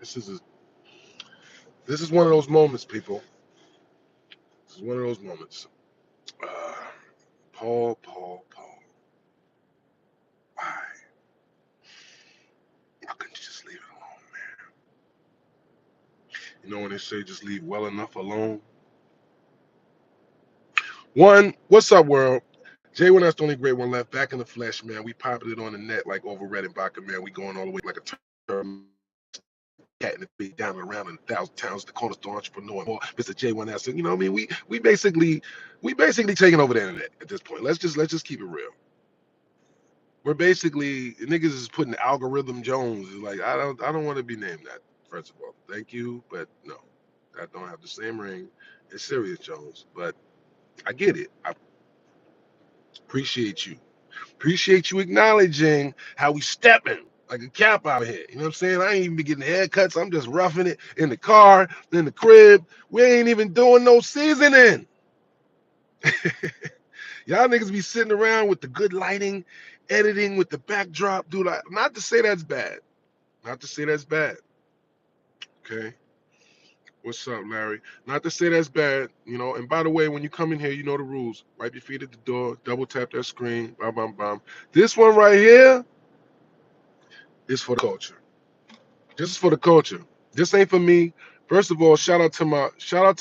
This is one of those moments, people. This is one of those moments. Uh, Paul. Why? Why couldn't you just leave it alone, man? You know when they say just leave well enough alone? One, what's up, world? Jay, when that's the only great one left. Back in the flesh, man. We popping it on the net like over Red and Baca, man. We going all the way like a term cat in the big down and around in 1,000 towns, the cornerstone entrepreneur, more Mr. J1S. You know what I mean? We basically taking over the internet at this point. Let's just keep it real. We're basically niggas is putting algorithm Jones. Like I don't want to be named that. First of all, thank you, but no, that don't have the same ring as Serius Jones. But I get it. I appreciate you. Appreciate you acknowledging how we stepping like a cap out here. You know what I'm saying? I ain't even be getting haircuts. I'm just roughing it in the car, in the crib. We ain't even doing no seasoning. Y'all niggas be sitting around with the good lighting, editing with the backdrop, dude. Not to say that's bad. Not to say that's bad. Okay. What's up, Larry? Not to say that's bad, you know. And by the way, when you come in here, you know the rules. Wipe your feet at the door, double tap that screen, bam, bam, bam. This one right here is for the culture. This is for the culture. This ain't for me. First of all, shout out to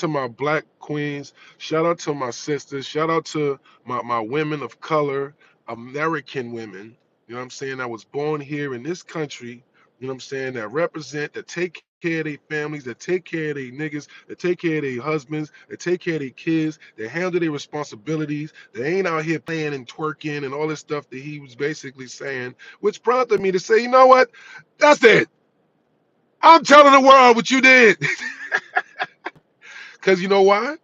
my black queens. Shout out to my sisters. Shout out to my women of color, American women. You know what I'm saying? I was born here in this country. You know what I'm saying? That represent, that take care of their families, that take care of their niggas, that take care of their husbands, that take care of their kids, that handle their responsibilities. They ain't out here playing and twerking and all this stuff that he was basically saying, which prompted me to say, you know what? That's it. I'm telling the world what you did. Because you know why?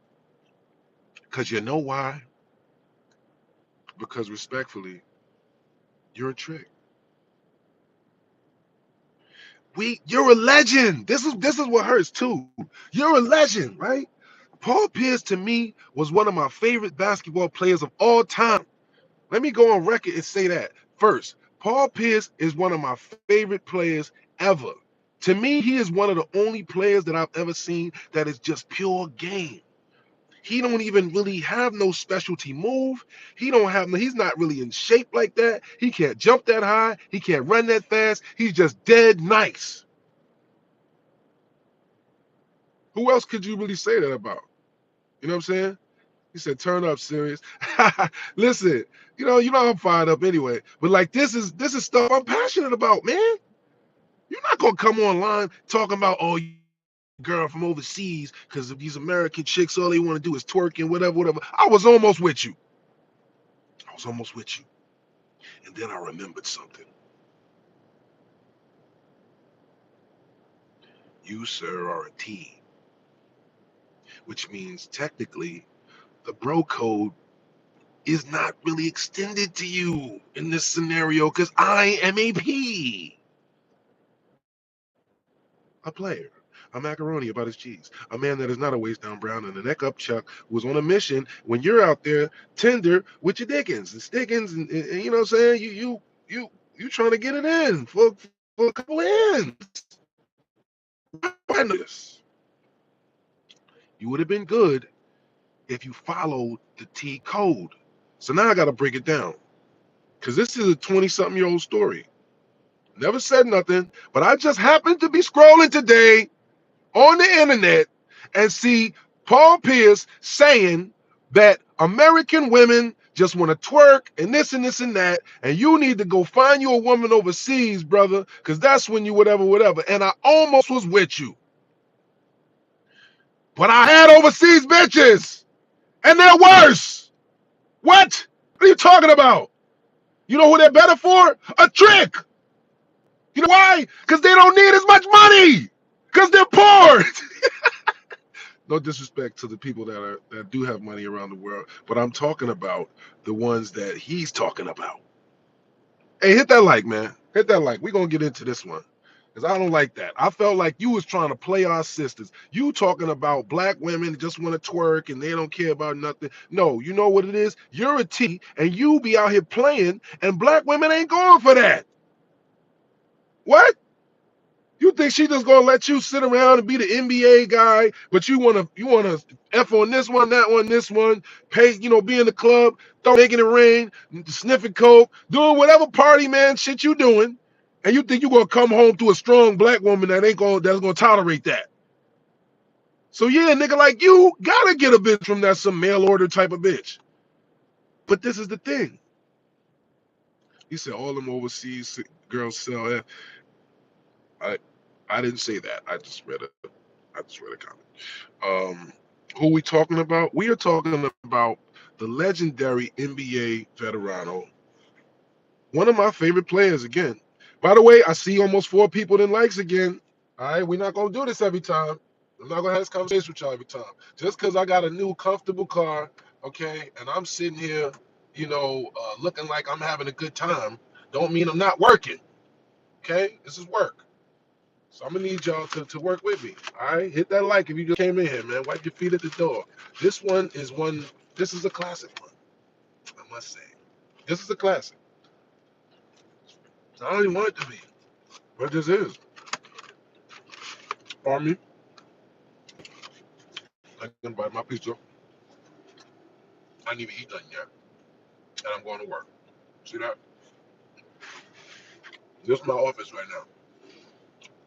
Because you know why? Because respectfully, you're a trick. You're a legend. This is what hurts too. You're a legend, right? Paul Pierce to me was one of my favorite basketball players of all time. Let me go on record and say that first. Paul Pierce is one of my favorite players ever. To me, he is one of the only players that I've ever seen that is just pure game. He don't even really have no specialty move. He's not really in shape like that. He can't jump that high. He can't run that fast. He's just dead nice. Who else could you really say that about? You know what I'm saying? He said, turn up, Serious. Listen, you know I'm fired up anyway. But like this is stuff I'm passionate about, man. You're not gonna come online talking about, oh, girl from overseas, because of these American chicks, all they want to do is twerk and whatever. I was almost with you. I was almost with you. And then I remembered something. You, sir, are a T, which means technically the bro code is not really extended to you in this scenario because I am a P, a player. A macaroni about his cheese. A man that is not a waist down brown and a neck up chuck who was on a mission when you're out there tender with your dickens and stickins and you know what I'm saying? You trying to get it in for a couple ends. I know this. You would have been good if you followed the T code. So now I got to break it down because this is a 20-something-year-old story. Never said nothing, but I just happened to be scrolling today on the internet and see Paul Pierce saying that American women just want to twerk and this and this and that, and you need to go find you a woman overseas, brother, because that's when you whatever. And I almost was with you. But I had overseas bitches, and they're worse. What? What are you talking about? You know who they're better for? A trick. You know why? Because they don't need as much money. Because they're poor. No disrespect to the people that do have money around the world, but I'm talking about the ones that he's talking about. Hey, hit that like, man. Hit that like. We're gonna get into this one. Because I don't like that. I felt like you was trying to play our sisters. You talking about black women that just want to twerk and they don't care about nothing. No, you know what it is? You're a T and you be out here playing and black women ain't going for that. What? You think she just gonna let you sit around and be the NBA guy, but you wanna F on this one, that one, this one, pay, be in the club, making it rain, sniffing coke, doing whatever party man shit you doing, and you think you gonna come home to a strong black woman that's gonna tolerate that. So yeah, nigga like you gotta get a bitch from that some mail order type of bitch. But this is the thing. He said all them overseas girls sell it. I didn't say that. I just read a comment. Who we talking about? We are talking about the legendary NBA veterano, one of my favorite players again. By the way, I see almost 4 people in likes again. All right, we're not gonna do this every time. I'm not gonna have this conversation with y'all every time. Just because I got a new comfortable car, okay, and I'm sitting here, looking like I'm having a good time, don't mean I'm not working. Okay, this is work. So I'm gonna need y'all to work with me. All right, hit that like if you just came in here, man. Wipe your feet at the door. This one is one. This is a classic one, I must say. This is a classic. I don't even want it to be, but this is. Pardon me. I can bite my pizza. I didn't even eat nothing yet, and I'm going to work. See that? This is my office right now.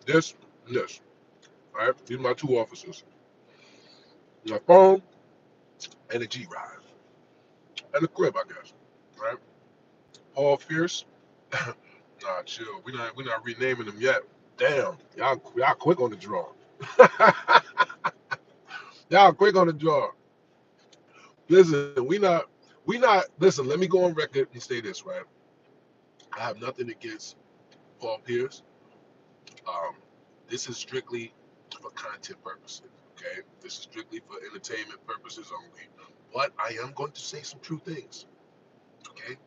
This and this. All right, these are my 2 offices. My phone and a G drive and a crib, I guess. All right. Paul Fierce. Nah, chill. We not renaming them yet. Damn, y'all quick on the draw. Y'all quick on the draw. Listen, we not. Listen, let me go on record and say this, right? I have nothing against Paul Pierce. Um, this is strictly for content purposes. Okay, this is strictly for entertainment purposes only. But I am going to say some true things. Okay,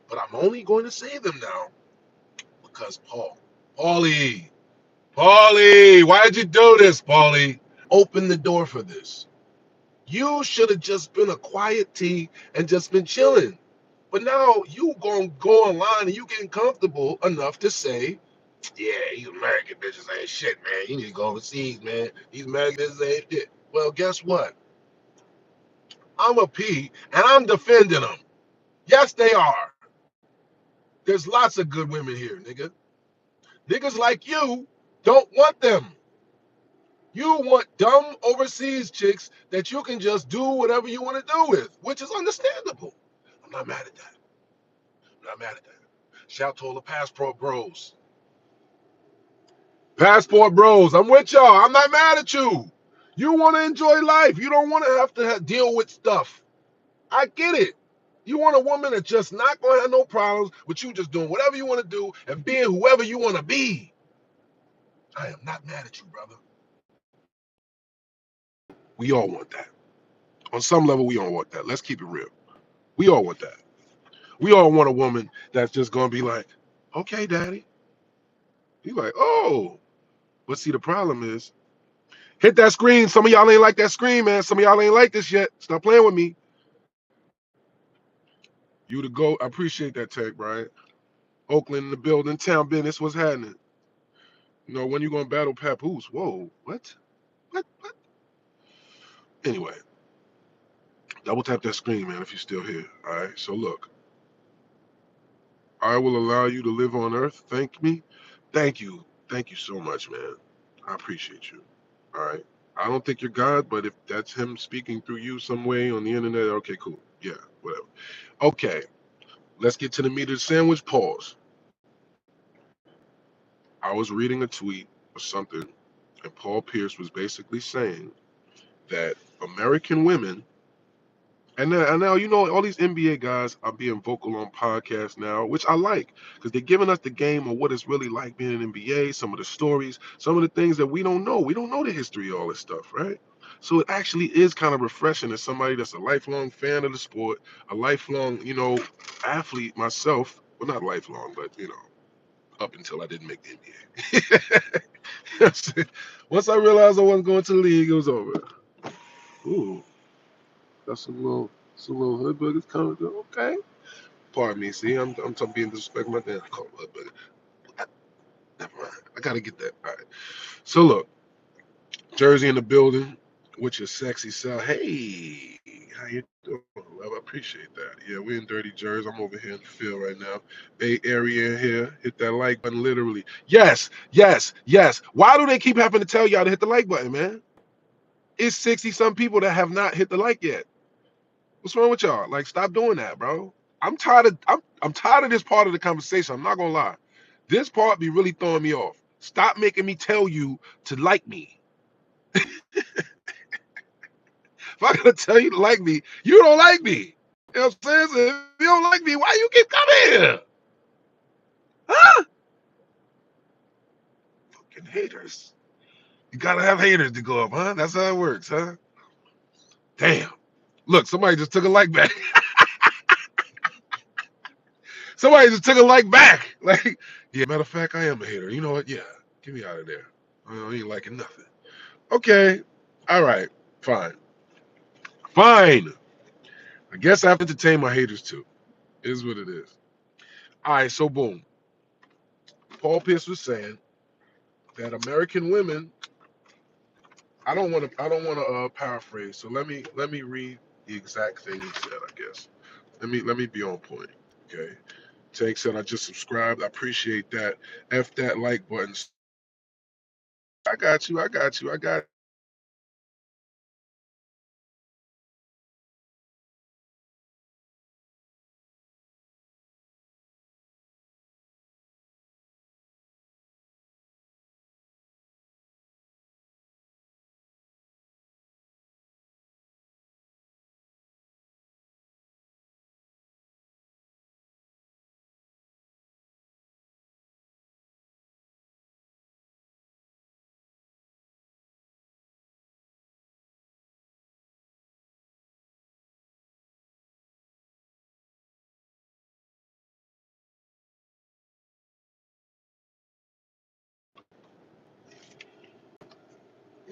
but I'm only going to say them now because Paulie, why'd you do this, Paulie? Open the door for this. You should have just been a quiet T and just been chilling. But now you gonna go online and you getting comfortable enough to say, yeah, these American bitches ain't shit, man. You need to go overseas, man. These American bitches ain't shit. Well, guess what? I'm a P and I'm defending them. Yes, they are. There's lots of good women here, nigga. Niggas like you don't want them. You want dumb overseas chicks that you can just do whatever you want to do with, which is understandable. I'm not mad at that. I'm not mad at that. Shout to all the passport bros. Passport bros, I'm with y'all. I'm not mad at you. You want to enjoy life. You don't want to deal with stuff. I get it. You want a woman that's just not going to have no problems with you just doing whatever you want to do and being whoever you want to be. I am not mad at you, brother. We all want that. On some level, we all want that. Let's keep it real. We all want that. We all want a woman that's just going to be like, okay, daddy. You like, oh. But see, the problem is, hit that screen. Some of y'all ain't like that screen, man. Some of y'all ain't like this yet. Stop playing with me. You the GOAT. I appreciate that tag, Brian. Oakland in the building, town business. What's happening? When you gonna battle Papoose? Whoa, what? What? Anyway, double tap that screen, man, if you're still here. All right. So look, I will allow you to live on Earth. Thank me. Thank you. Thank you so much, man. I appreciate you. All right. I don't think you're God, but if that's him speaking through you some way on the internet, okay, cool. Yeah, whatever. Okay. Let's get to the meat of the sandwich. Pause. I was reading a tweet or something, and Paul Pierce was basically saying that American women, and now all these NBA guys are being vocal on podcasts now, which I like because they're giving us the game of what it's really like being an NBA, some of the stories, some of the things that we don't know. We don't know the history of all this stuff, right? So it actually is kind of refreshing as somebody that's a lifelong fan of the sport, a lifelong, athlete myself. Well, not lifelong, but up until I didn't make the NBA. Once I realized I wasn't going to the league, it was over. Ooh, got some little hood buggers coming through. Okay. Pardon me. See, I'm being disrespectful. My damn call hood bugger. Never mind. I gotta get that. All right. So look, Jersey in the building with your sexy self. Hey, how you doing, love? I appreciate that. Yeah, we're in Dirty Jersey. I'm over here in the field right now. Bay Area in here. Hit that like button, literally. Yes, yes, yes. Why do they keep having to tell y'all to hit the like button, man? It's 60 some people that have not hit the like yet. What's wrong with y'all? Like, stop doing that, bro. I'm tired of this part of the conversation. I'm not gonna lie. This part be really throwing me off. Stop making me tell you to like me. If I gotta tell you to like me, you don't like me. You know what I'm saying? So if you don't like me, why you keep coming here? Huh? Fucking haters. You gotta have haters to go up, huh? That's how it works, huh? Damn. Look, somebody just took a like back. Somebody just took a like back. Like, yeah, matter of fact, I am a hater. You know what? Yeah, get me out of there. I ain't liking nothing. Okay. All right. Fine. Fine. I guess I have to entertain my haters too. Is what it is. All right. So boom. Paul Pierce was saying that American women. I don't want to. I don't want to paraphrase. So let me read the exact thing he said. I guess. Let me be on point. Okay. Tank said I just subscribed. I appreciate that. F that like button. I got you. I got you. I got.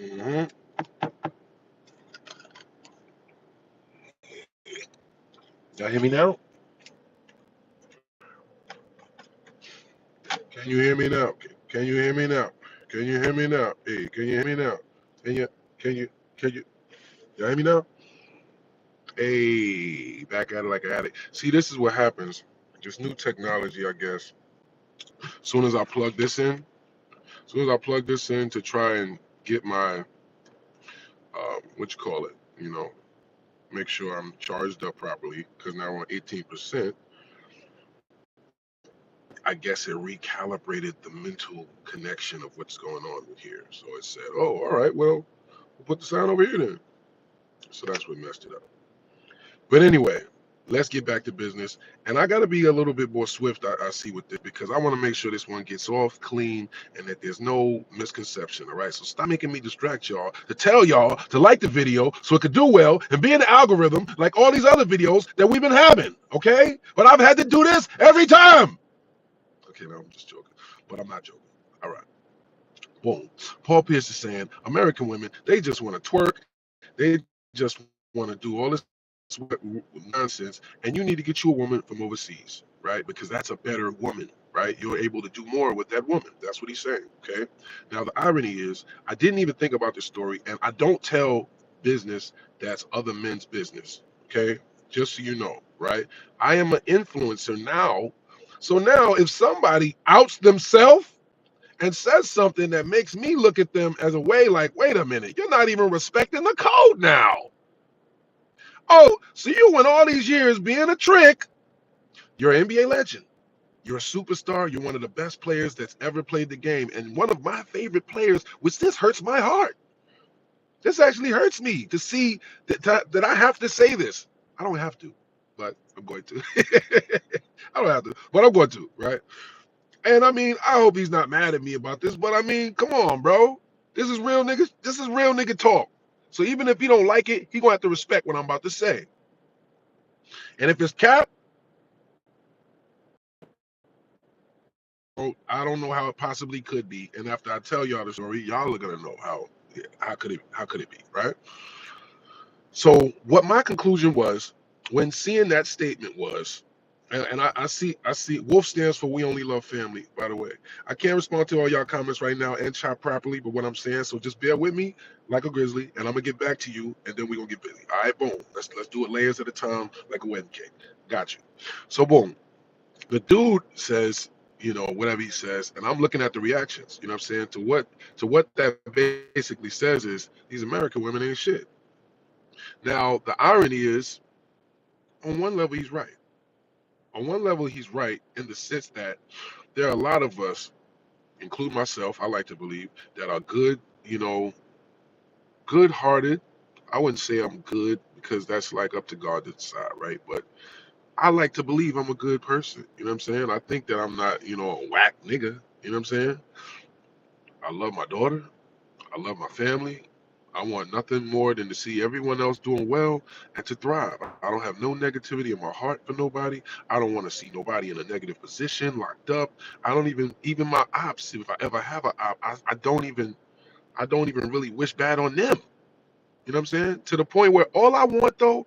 Mm-hmm. Y'all hear me now? Can you hear me now? Can you hear me now? Can you hear me now? Hey, can you hear me now? Can you? Can you? Can you? Y'all hear me now? Hey, back at it like an addict. See, this is what happens. Just new technology, I guess. Soon as I plug this in, soon as I plug this in to try and get my, what you call it, make sure I'm charged up properly, because now we're on 18%. I guess it recalibrated the mental connection of what's going on here. So it said, oh, all right, well, we'll put the sound over here then. So that's what messed it up. But anyway, let's get back to business. And I got to be a little bit more swift, I see, with this, because I want to make sure this one gets off clean and that there's no misconception. All right. So stop making me distract y'all to tell y'all to like the video so it could do well and be in the algorithm like all these other videos that we've been having. Okay. But I've had to do this every time. Okay. No, I'm just joking. But I'm not joking. All right. Boom. Paul Pierce is saying American women, they just want to twerk. They just want to do all this nonsense, and you need to get you a woman from overseas, right? Because that's a better woman, right? You're able to do more with that woman. That's what he's saying, okay? Now, the irony is, I didn't even think about this story, and I don't tell business that's other men's business, okay? Just so you know, right? I am an influencer now. So now, if somebody outs themselves, and says something that makes me look at them as a way like, wait a minute, you're not even respecting the code now. Oh, so you went all these years being a trick. You're an NBA legend. You're a superstar. You're one of the best players that's ever played the game. And one of my favorite players, which this hurts my heart. This actually hurts me to see that I have to say this. I don't have to, but I'm going to. I don't have to, but I'm going to, right? And I mean, I hope he's not mad at me about this, but I mean, come on, bro. This is real niggas. This is real nigga talk. So even if he don't like it, he gonna have to respect what I'm about to say. And if it's cap, I don't know how it possibly could be. And after I tell y'all the story, y'all are gonna know how could it be, right? So what my conclusion was when seeing that statement was, And I see Wolf stands for We Only Love Family, by the way. I can't respond to all y'all comments right now and chop properly, but what I'm saying, so just bear with me like a grizzly, and I'm gonna get back to you, and then we're gonna get busy. All right, boom. Let's do it layers at a time like a wedding cake. Got you. So boom. The dude says, whatever he says, and I'm looking at the reactions, you know what I'm saying? To what that basically says is these American women ain't shit. Now, the irony is, on one level, he's right. On one level, he's right in the sense that there are a lot of us, include myself, I like to believe, that are good, good hearted. I wouldn't say I'm good because that's like up to God to decide, right? But I like to believe I'm a good person. You know what I'm saying? I think that I'm not, a whack nigga. You know what I'm saying? I love my daughter. I love my family. I want nothing more than to see everyone else doing well and to thrive. I don't have no negativity in my heart for nobody. I don't want to see nobody in a negative position, locked up. I don't even my ops. If I ever have an op, I don't even really wish bad on them. You know what I'm saying? To the point where all I want though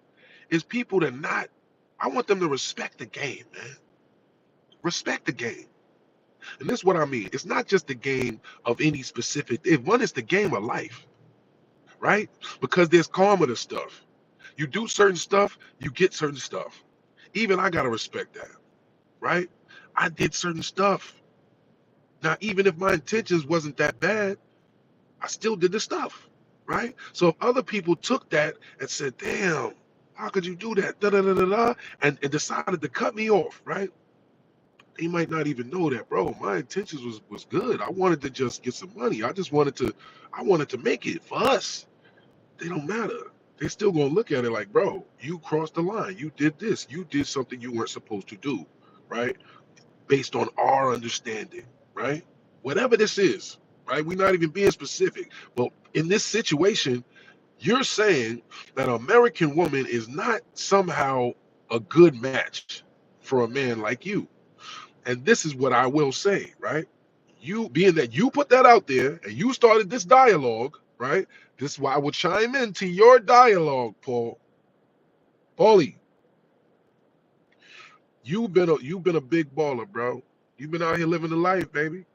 is people to not. I want them to respect the game, man. Respect the game. And this is what I mean. It's not just the game of any specific. If one is the game of life, right? Because there's karma to stuff. You do certain stuff, you get certain stuff. Even I gotta respect that, right? I did certain stuff. Now, even if my intentions wasn't that bad, I still did the stuff, right? So if other people took that and said, "Damn, how could you do that?" Da da da da da, and decided to cut me off, right? They might not even know that, bro. My intentions was good. I wanted to just get some money. I wanted to make it for us. They don't matter. They're still gonna look at it like, bro, you crossed the line. You did this. You did something you weren't supposed to do, right? Based on our understanding, right? Whatever this is, right? We're not even being specific. But in this situation, you're saying that an American woman is not somehow a good match for a man like you. And this is what I will say, right? You being that you put that out there and you started this dialogue, right? This is why I would chime into your dialogue, Paulie. You've been a big baller, bro. You've been out here living the life, baby.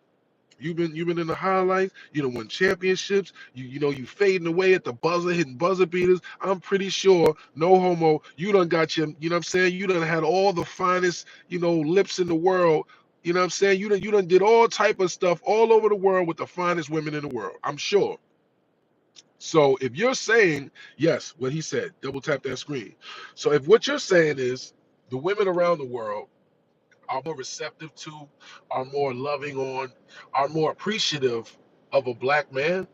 You've been in the highlights. You know, won championships. You fading away at the buzzer, hitting buzzer beaters. I'm pretty sure, no homo. You done got your, you know what I'm saying. You done had all the finest, lips in the world. You know what I'm saying. You done did all type of stuff all over the world with the finest women in the world. I'm sure. So if you're saying yes, what he said, double tap that screen. So if what you're saying is the women around the world are more receptive to, are more loving on, are more appreciative of a black man,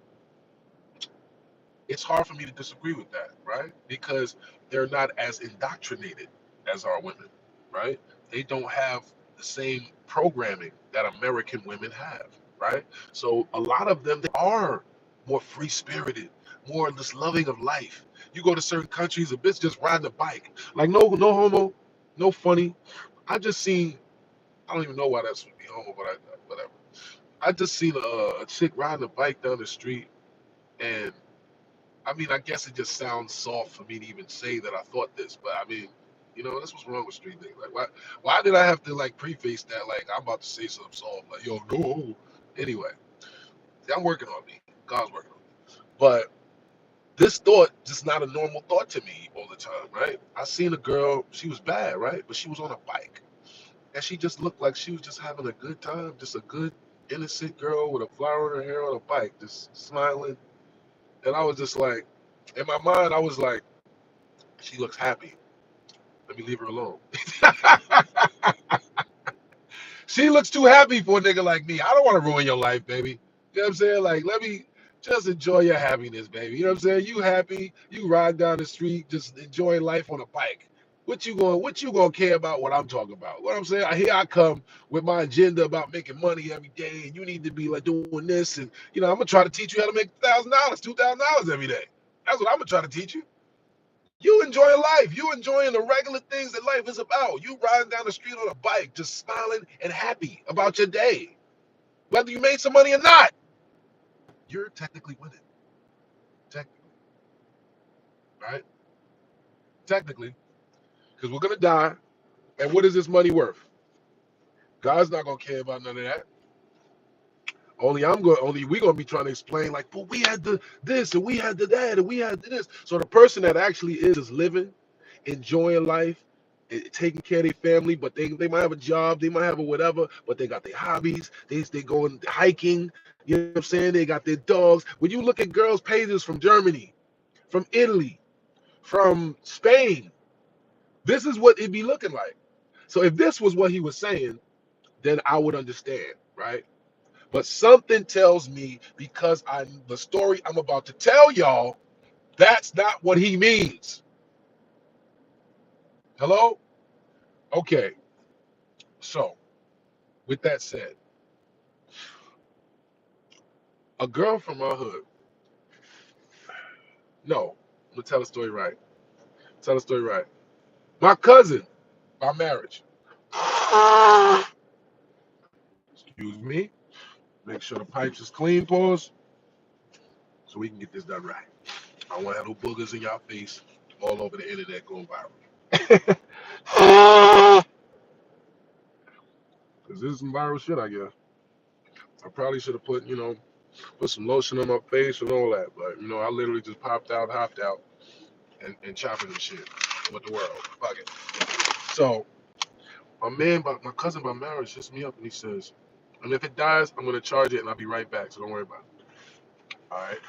it's hard for me to disagree with that, right? Because they're not as indoctrinated as our women, right? They don't have the same programming that American women have, right? So a lot of them, they are more free spirited, more just loving of life. You go to certain countries, a bitch just riding a bike, like no homo, no funny. I just seen, I don't even know why that's would be homo, but whatever. I just seen a chick riding a bike down the street, and I mean, I guess it just sounds soft for me to even say that I thought this, but I mean, that's what's wrong with street niggas. Like, why did I have to like preface that like I'm about to say something soft? Like, yo, no. Anyway, see, I'm working on me. God's working on me. But this thought just not a normal thought to me all the time, right? I seen a girl, she was bad, right? But she was on a bike. And she just looked like she was just having a good time, just a good, innocent girl with a flower in her hair on a bike, just smiling. And I was just like, in my mind, I was like, she looks happy. Let me leave her alone. She looks too happy for a nigga like me. I don't want to ruin your life, baby. You know what I'm saying? Like, let me just enjoy your happiness, baby. You know what I'm saying? You happy, you ride down the street, just enjoying life on a bike. What you gonna care about what I'm talking about? What I'm saying? Here I come with my agenda about making money every day, and you need to be like doing this, and I'm gonna try to teach you how to make $1,000, $2,000 every day. That's what I'm gonna try to teach you. You enjoying life. You enjoying the regular things that life is about. You riding down the street on a bike, just smiling and happy about your day. Whether you made some money or not, you're technically winning. Technically, right? Technically, because we're gonna die. And what is this money worth? God's not gonna care about none of that. Only we gonna be trying to explain like, but we had the this and we had the that and we had this. So the person that actually is living, enjoying life, taking care of their family, but they might have a job, they might have a whatever, but they got their hobbies, they going hiking, you know what I'm saying? They got their dogs. When you look at girls' pages from Germany, from Italy, from Spain, this is what it'd be looking like. So if this was what he was saying, then I would understand, right? But something tells me because the story I'm about to tell y'all, that's not what he means. Hello? Okay. So, with that said, a girl from our hood. No, I'm gonna tell the story right. Tell the story right. My cousin, by marriage. Excuse me. Make sure the pipes is clean, pause, so we can get this done right. I don't want to have no boogers in y'all face all over the internet going viral. Because this is some viral shit, I guess. I probably should have put some lotion on my face and all that. But, I literally just popped out, hopped out, and chopping and shit with the world. Fuck it. So, my cousin by marriage hits me up and he says, and if it dies, I'm going to charge it and I'll be right back. So don't worry about it. All right?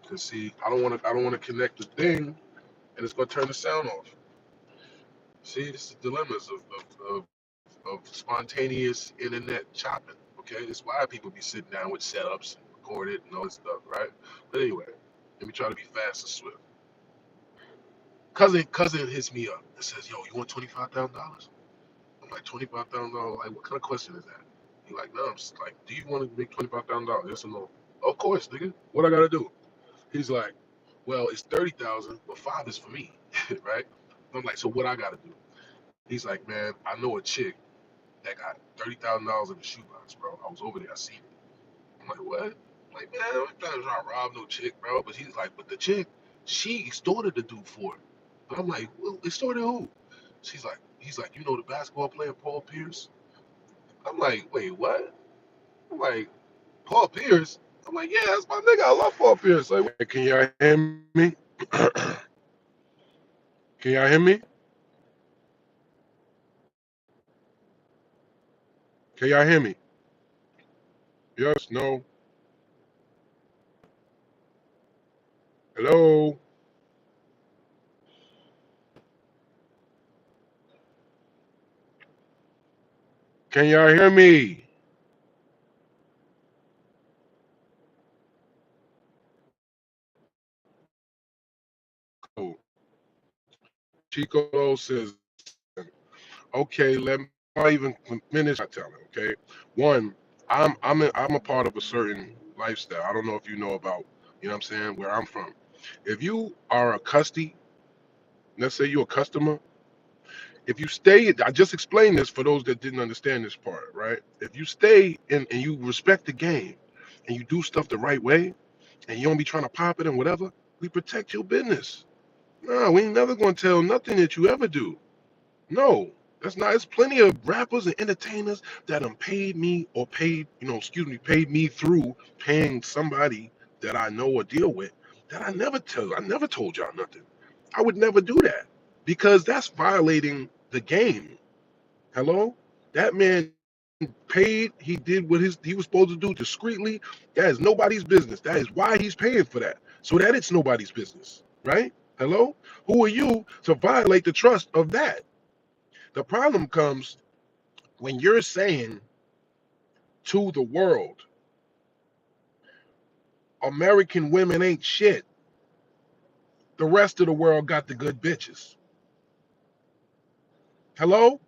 Because, see, I don't want to connect the thing and it's going to turn the sound off. See, this is the dilemmas of spontaneous internet chopping. Okay, it's why people be sitting down with setups and record it and all this stuff, right? But anyway, let me try to be fast and swift. Cousin hits me up and says, "Yo, you want $25,000?" I'm like, $25,000? Like, what kind of question is that? He like, no. I'm just like, do you want to make $25,000? Yes or no? Of course, nigga. What I gotta do? He's like, well, it's 30,000, but five is for me, right? I'm like, so what I gotta do? He's like, man, I know a chick that got $30,000 in the shoebox, bro. I was over there, I seen it. I'm like, what? I'm like, man, I'm not trying to rob no chick, bro. But he's like, but the chick, she extorted the dude for it. But I'm like, well, extorted who? He's like, you know the basketball player Paul Pierce? I'm like, wait, what? I'm like, Paul Pierce? I'm like, yeah, that's my nigga. I love Paul Pierce. Like, wait, can y'all hear me? Can y'all hear me? Can y'all hear me? Yes, no. Hello? Can y'all hear me? Oh, Chico says, okay, let me not even finish my telling, okay? One, I'm a part of a certain lifestyle. I don't know if you know about, what I'm saying, where I'm from. If you are a custody, let's say you're a customer, if you stay, I just explained this for those that didn't understand this part, right? If you stay in and you respect the game and you do stuff the right way and you don't be trying to pop it and whatever, we protect your business. No, we ain't never gonna tell nothing that you ever do. No, that's not. There's plenty of rappers and entertainers that paid me or paid me through paying somebody that I know or deal with that I never told y'all nothing. I would never do that because that's violating the game. Hello? That man paid, he did what he was supposed to do discreetly. That is nobody's business. That is why he's paying for that. So that it's nobody's business, right? Hello? Who are you to violate the trust of that? The problem comes when you're saying to the world, American women ain't shit. The rest of the world got the good bitches. Hello?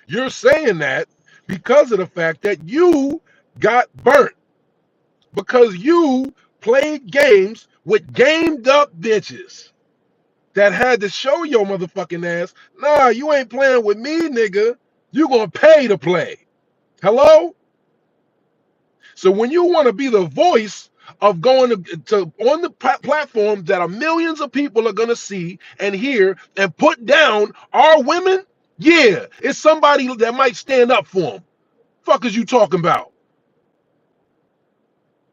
You're saying that because of the fact that you got burnt. Because you played games with gamed up bitches that had to show your motherfucking ass, nah, you ain't playing with me, nigga. You gonna pay to play. Hello? So when you want to be the voice of going to on the platform that millions of people are going to see and hear and put down our women, Yeah, it's somebody that might stand up for him. Fuck is you talking about?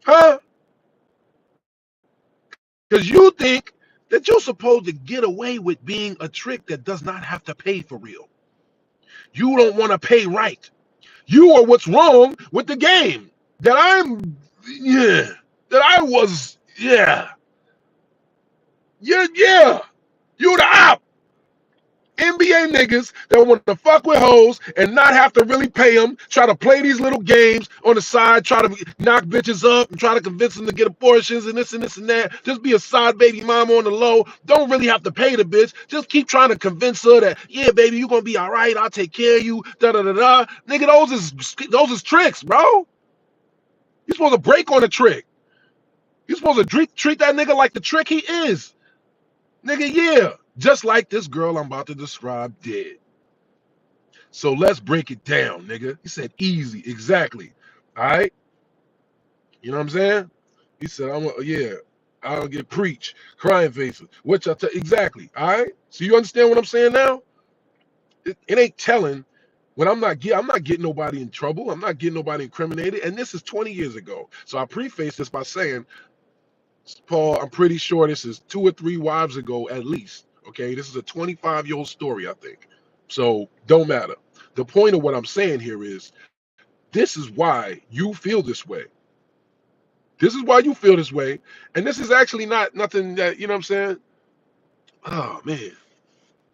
Huh? Because you think that you're supposed to get away with being a trick that does not have to pay for real. You don't want to pay right. You are what's wrong with the game. That I'm, yeah. That I was, yeah. Yeah, yeah. You the op. NBA niggas that want to fuck with hoes and not have to really pay them, try to play these little games on the side, try to knock bitches up and try to convince them to get abortions and this and this and that. Just be a side baby mama on the low. Don't really have to pay the bitch. Just keep trying to convince her that, yeah, baby, you're gonna be all right. I'll take care of you. Da da da da. Nigga, those is tricks, bro. You're supposed to break on a trick. You're supposed to treat that nigga like the trick he is. Nigga, yeah. Just like this girl I'm about to describe did. So let's break it down, nigga. He said easy, exactly. All right, you know what I'm saying? He said, yeah, I don't get preach, crying faces, which I tell exactly. All right, so you understand what I'm saying now? It ain't telling when I'm not getting nobody in trouble. I'm not getting nobody incriminated, and this is 20 years ago. So I preface this by saying, Paul, I'm pretty sure this is 2 or 3 wives ago at least. Okay, this is a 25-year-old story, I think. So don't matter. The point of what I'm saying here is this is why you feel this way. This is why you feel this way. And this is actually not nothing that, you know what I'm saying? Oh, man.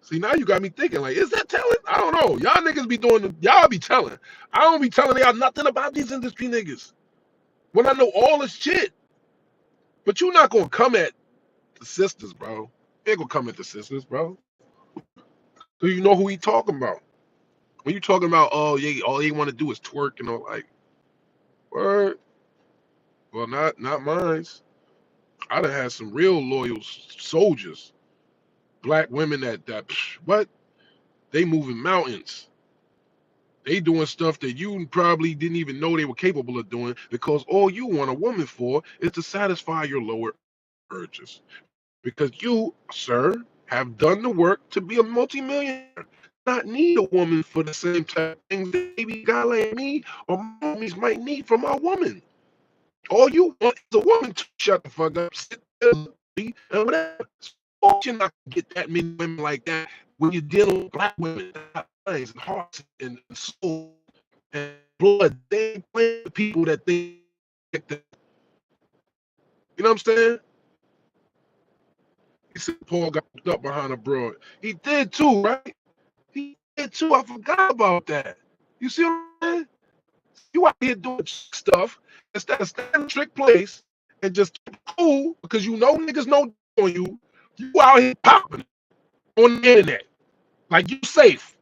See, now you got me thinking, like, is that telling? I don't know. Y'all niggas be doing, y'all be telling. I don't be telling y'all nothing about these industry niggas when I know all this shit. But you're not going to come at the sisters, bro. You ain't going to come at the sisters, bro. So you know who he talking about. When you talking about, oh, yeah, all they want to do is twerk and all, like, word. Well, not mine. I done had some real loyal soldiers, black women that what? They moving mountains. They doing stuff that you probably didn't even know they were capable of doing because all you want a woman for is to satisfy your lower urges. Because you, sir, have done the work to be a multimillionaire. Not need a woman for the same type of things that maybe a guy like me or my homies might need from our woman. All you want is a woman to shut the fuck up, sit there, and whatever. So you're not gonna get that many women like that when you're dealing with black women that have minds and hearts and soul and blood. They ain't playing with people that think that, you know what I'm saying? He said Paul got hooked up behind a broad. He did too, right? He did too. I forgot about that. You see what I'm saying? You out here doing stuff instead of staying in a trick place and just keep cool because you know niggas know on you. You out here popping on the internet like you safe.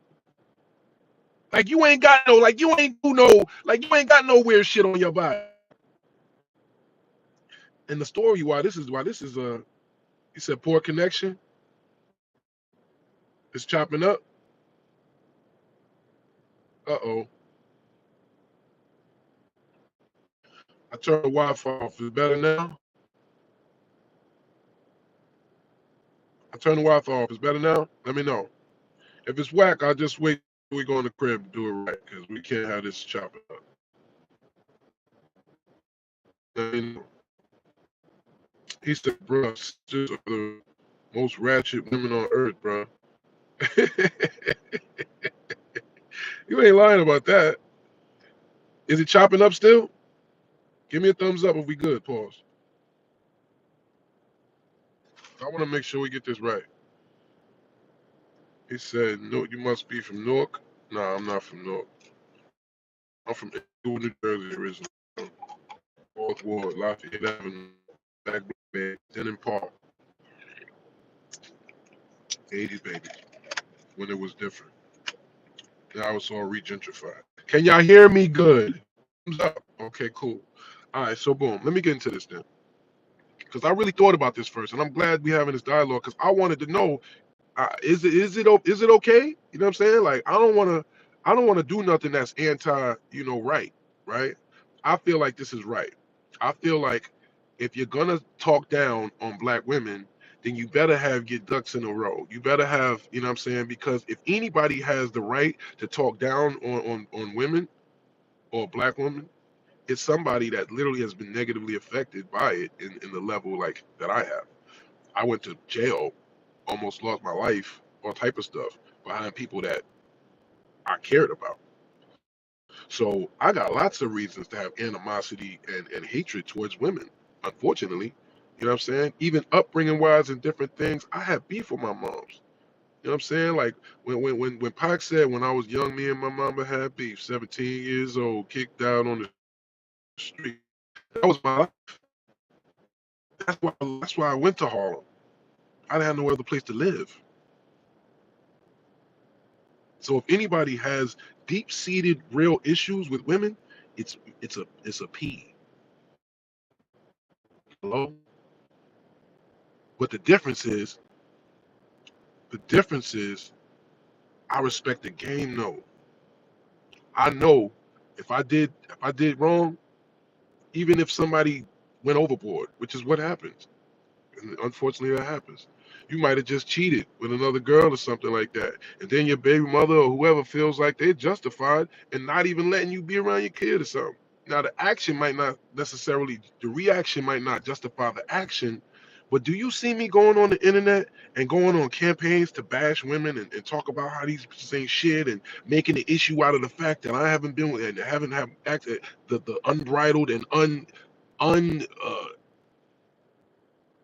Like you ain't got no, like you ain't do no, like you ain't got no weird shit on your body. And the story why this is he said poor connection. It's chopping up. Uh-oh. I turned the Wi-Fi off. Is it better now? I turned the Wi-Fi off. Is it better now? Let me know. If it's whack, I'll just wait till we go in the crib and do it right because we can't have this chopping up. Let me know. He said, bro, sisters are the most ratchet women on earth, bro. You ain't lying about that. Is it chopping up still? Give me a thumbs up if we good. Pause. I want to make sure we get this right. He said, no, you must be from Newark. No, I'm not from Newark. I'm from New Jersey originally. Fourth Ward, Lafayette Avenue, Back Bay, Denham Park. 80s, baby. When it was different. Now it's all regentrified. Can y'all hear me good? Thumbs up. Okay, cool. All right, so boom. Let me get into this then. Because I really thought about this first, and I'm glad we're having this dialogue because I wanted to know is it okay? You know what I'm saying? Like I don't want to do nothing that's anti, right? I feel like this is right. I feel like if you're gonna talk down on black women, then you better have your ducks in a row. You better have, you know what I'm saying? Because if anybody has the right to talk down on women or black women, it's somebody that literally has been negatively affected by it in the level like that I have. I went to jail, almost lost my life, all type of stuff behind people that I cared about. So I got lots of reasons to have animosity and hatred towards women. Unfortunately, you know what I'm saying? Even upbringing wise and different things, I had beef with my moms. You know what I'm saying? Like when Pac said when I was young, me and my mama had beef, 17 years old, kicked out on the street. That was my life. That's why I went to Harlem. I didn't have no other place to live. So if anybody has deep-seated real issues with women, it's a P. Hello? But the difference is I respect the game. No, I know if I did wrong, even if somebody went overboard, which is what happens. And unfortunately, that happens. You might have just cheated with another girl or something like that. And then your baby mother or whoever feels like they're justified in not even letting you be around your kid or something. Now, the reaction might not justify the action, but do you see me going on the internet and going on campaigns to bash women and talk about how these bitches ain't shit and making an issue out of the fact that I haven't been with and haven't have acted the unbridled and un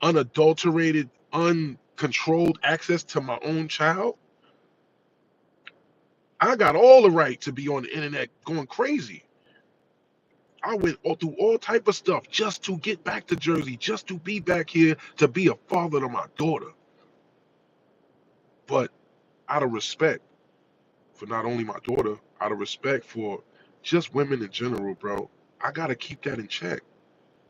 unadulterated, uncontrolled access to my own child? I got all the right to be on the internet going crazy. I went through all type of stuff just to get back to Jersey, just to be back here to be a father to my daughter. But out of respect for not only my daughter, out of respect for just women in general, bro, I gotta keep that in check.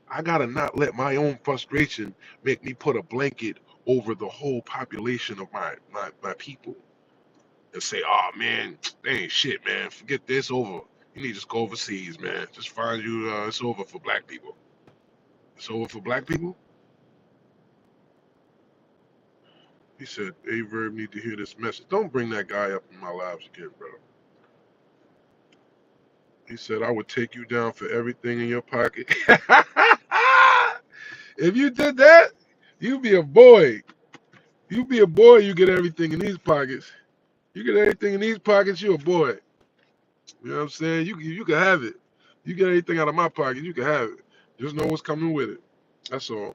I gotta not let my own frustration make me put a blanket over the whole population of my people and say, oh man, they ain't shit, man. Forget this over. You need to just go overseas, man. Just find you, it's over for black people. It's over for black people? He said, "Hey, Verb need to hear this message. Don't bring that guy up in my lives again, bro." He said, "I would take you down for everything in your pocket." If you did that, you'd be a boy. You be a boy, you get everything in these pockets. You get everything in these pockets, you a boy. You know what I'm saying? You can have it. You get anything out of my pocket, you can have it. Just know what's coming with it. That's all.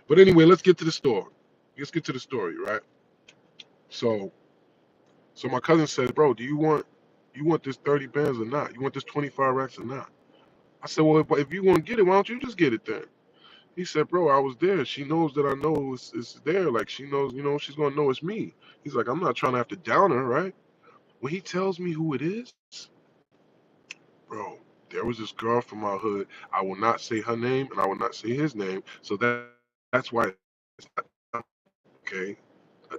But anyway, let's get to the story. Let's get to the story, right? So so my cousin said, "Bro, do you want this 30 bands or not? You want this 25 racks or not?" I said, "Well, if you want to get it, why don't you just get it then?" He said, "Bro, I was there. She knows that I know it's there. Like she knows, she's gonna know it's me." He's like, "I'm not trying to have to down her, right?" When he tells me who it is, bro, there was this girl from my hood. I will not say her name and I will not say his name. So that's why it's not okay.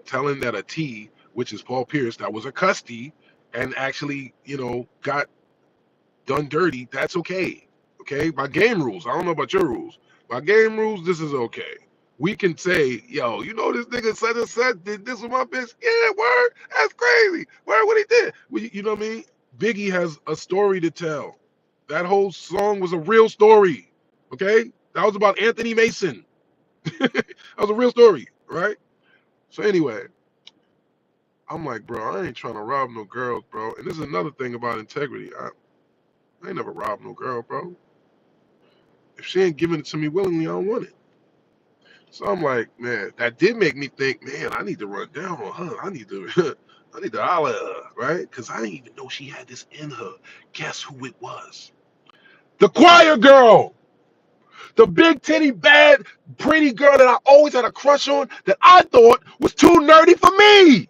Telling that a T, which is Paul Pierce, that was a custody and actually, got done dirty, that's okay. Okay? By game rules. I don't know about your rules. By game rules, this is okay. We can say, yo, this nigga such and such did this with my bitch. Yeah, word. That's crazy. Word, what he did. You know what I mean? Biggie has a story to tell. That whole song was a real story. Okay? That was about Anthony Mason. That was a real story, right? So anyway, I'm like, bro, I ain't trying to rob no girls, bro. And this is another thing about integrity. I ain't never robbed no girl, bro. If she ain't giving it to me willingly, I don't want it. So I'm like, man, that did make me think, man, I need to run down on her. I need to, I need to holler at her, right? Because I didn't even know she had this in her. Guess who it was? The choir girl, the big titty, bad, pretty girl that I always had a crush on that I thought was too nerdy for me.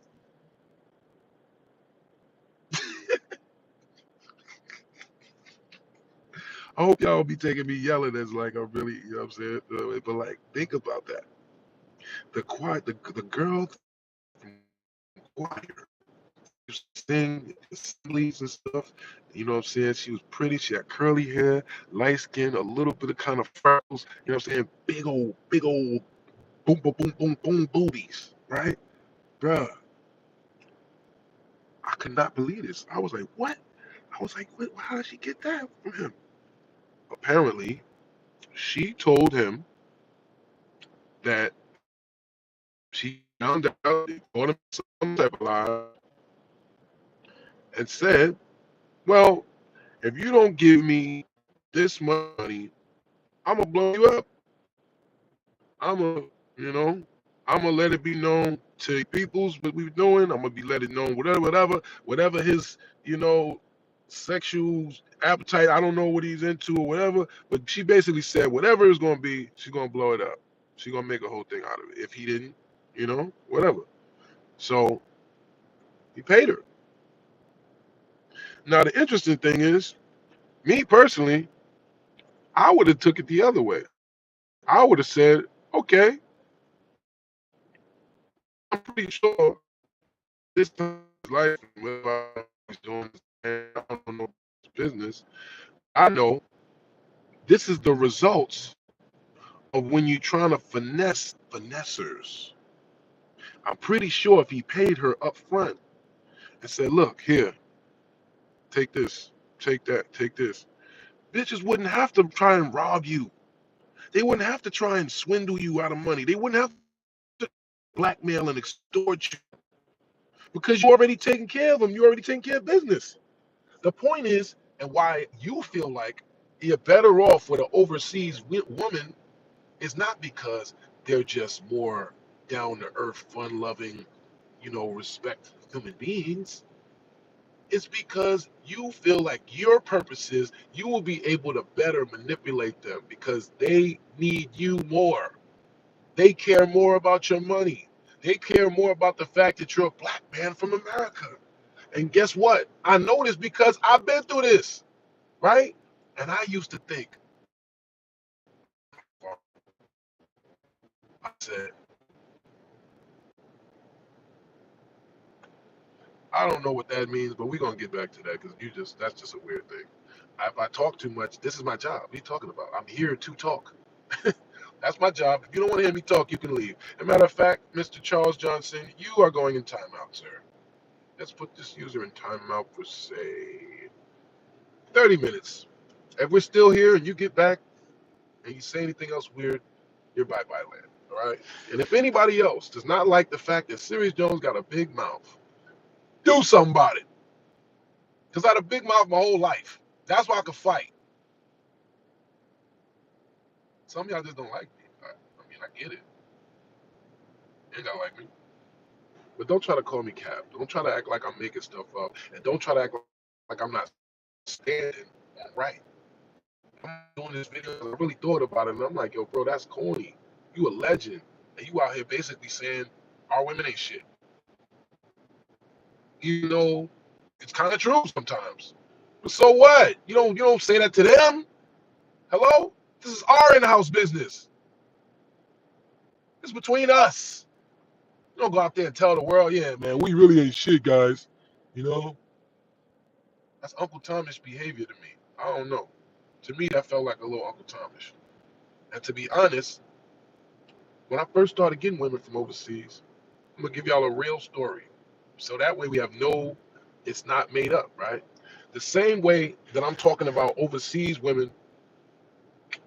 I hope y'all be taking me yelling as like I'm really, you know what I'm saying? But like, think about that. The choir, the girl from choir, sing assemblies and stuff. You know what I'm saying? She was pretty. She had curly hair, light skin, a little bit of kind of freckles. You know what I'm saying? Big old Boom, boom, boom, boom, boom, boobies, right? Bruh, I could not believe this. I was like, what? I was like, what? How did she get that from him? Apparently, she told him that she found out, they caught him some type of lie, and said, well, if you don't give me this money, I'm going to blow you up. I'm going to, I'm going to let it be known to peoples what we're doing. I'm going to be let it known, whatever his, you know, sexual appetite. I don't know what he's into or whatever, but she basically said whatever it's going to be, she's going to blow it up. She's going to make a whole thing out of it. If he didn't, whatever. So he paid her. Now, the interesting thing is, me personally, I would have took it the other way. I would have said, okay, I'm pretty sure this time in his life, whatever he's doing, I don't know his business. I know this is the results of when you're trying to finesse finessers. I'm pretty sure if he paid her up front and said, look, here, take this, take that, take this, bitches wouldn't have to try and rob you. They wouldn't have to try and swindle you out of money. They wouldn't have to blackmail and extort you because you already taken care of them. You already taken care of business. The point is, and why you feel like you're better off with an overseas woman is not because they're just more down to earth, fun loving, respect human beings. It's because you feel like your purposes, you will be able to better manipulate them because they need you more. They care more about your money. They care more about the fact that you're a black man from America. And guess what? I know this because I've been through this, right? And I used to think, I said, I don't know what that means, but we're gonna get back to that because that's just a weird thing. If I talk too much, this is my job. What are you talking about? I'm here to talk. That's my job. If you don't want to hear me talk, you can leave. As a matter of fact, Mr. Charles Johnson, you are going in timeout, sir. Let's put this user in timeout for, say, 30 minutes. If we're still here and you get back and you say anything else weird, you're bye-bye land, all right? And if anybody else does not like the fact that Serius Jones got a big mouth, do something about it. Because I had a big mouth my whole life. That's why I could fight. Some of y'all just don't like me. I get it. You ain't gotta like me. But don't try to call me Cap. Don't try to act like I'm making stuff up. And don't try to act like I'm not standing right. I'm doing this video because I really thought about it. And I'm like, yo, bro, that's corny. You a legend. And you out here basically saying our women ain't shit. Even though it's kind of true sometimes. But so what? You don't say that to them. Hello? This is our in-house business. It's between us. You don't go out there and tell the world, yeah, man, we really ain't shit, guys. You know? That's Uncle Thomas behavior to me. I don't know. To me, that felt like a little Uncle Thomas. And to be honest, when I first started getting women from overseas, I'm gonna give y'all a real story. So that way we have it's not made up, right? The same way that I'm talking about overseas women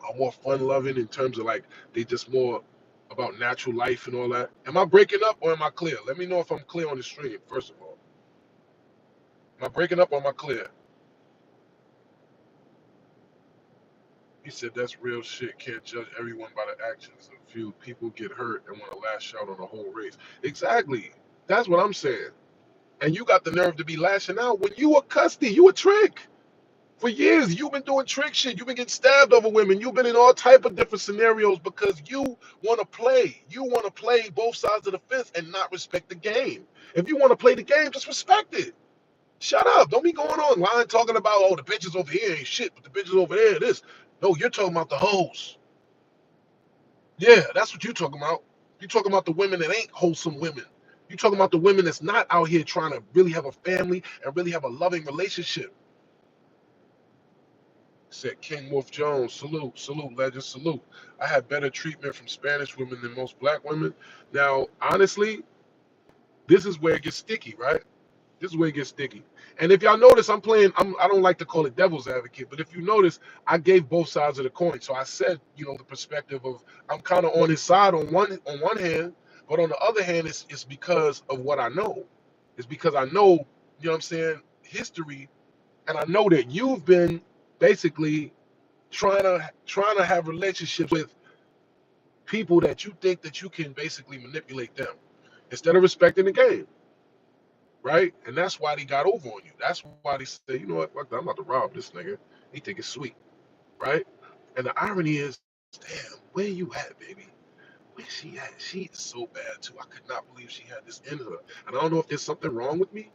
are more fun loving in terms of like they just more about natural life and all that. Am I breaking up or am I clear? Let me know if I'm clear on the stream, first of all. Am I breaking up or am I clear? He said that's real shit. Can't judge everyone by the actions. A few people get hurt and want to lash out on the whole race. Exactly. That's what I'm saying. And you got the nerve to be lashing out when you a custody. You a trick. For years, you've been doing trick shit. You've been getting stabbed over women. You've been in all type of different scenarios because you want to play. You want to play both sides of the fence and not respect the game. If you want to play the game, just respect it. Shut up. Don't be going online talking about, oh, the bitches over here ain't shit, but the bitches over there, this. No, you're talking about the hoes. Yeah, that's what you're talking about. You're talking about the women that ain't wholesome women. You're talking about the women that's not out here trying to really have a family and really have a loving relationship. Said King Wolf Jones, salute, salute, legend, salute. I had better treatment from Spanish women than most black women. Now, honestly, this is where it gets sticky, right? This is where it gets sticky. And if y'all notice, I don't like to call it devil's advocate, but if you notice, I gave both sides of the coin. So I said, the perspective of I'm kind of on his side on one hand, but on the other hand, it's because of what I know. It's because I know, what I'm saying, history, and I know that you've been basically trying to have relationships with people that you think that you can basically manipulate them instead of respecting the game, right? And that's why they got over on you. That's why they say, you know what, fuck that, I'm about to rob this nigga. He think it's sweet, right? And the irony is, damn, where you at, baby? Where she at? She is so bad too. I could not believe she had this in her. And I don't know if there's something wrong with me.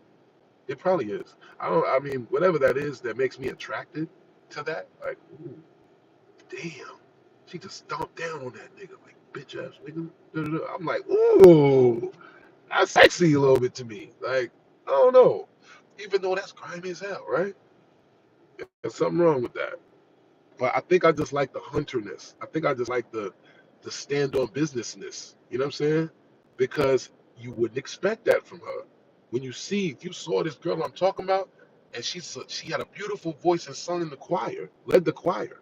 It probably is. I mean, whatever that is that makes me attracted to that, like, ooh, damn. She just stomped down on that nigga, like, bitch ass nigga. I'm like, ooh, that's sexy a little bit to me. Like, I don't know. Even though that's grimy as hell, right? There's something wrong with that. But I think I just like the hunterness. I think I just like the stand on businessness. You know what I'm saying? Because you wouldn't expect that from her. If you saw this girl I'm talking about, and she had a beautiful voice and sung in the choir, led the choir.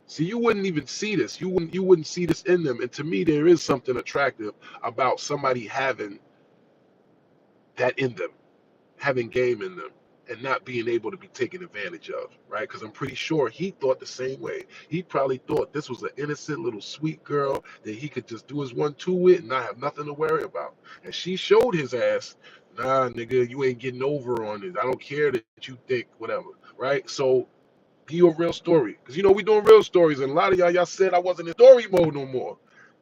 See, you wouldn't even see this. You wouldn't see this in them. And to me, there is something attractive about somebody having that in them, having game in them, and not being able to be taken advantage of, right? Because I'm pretty sure he thought the same way. He probably thought this was an innocent little sweet girl that he could just do his 1-2 with and not have nothing to worry about. And she showed his ass, nah, nigga, you ain't getting over on it. I don't care that you think whatever, right? So give you a real story. Because we doing real stories, and a lot of y'all said I wasn't in story mode no more.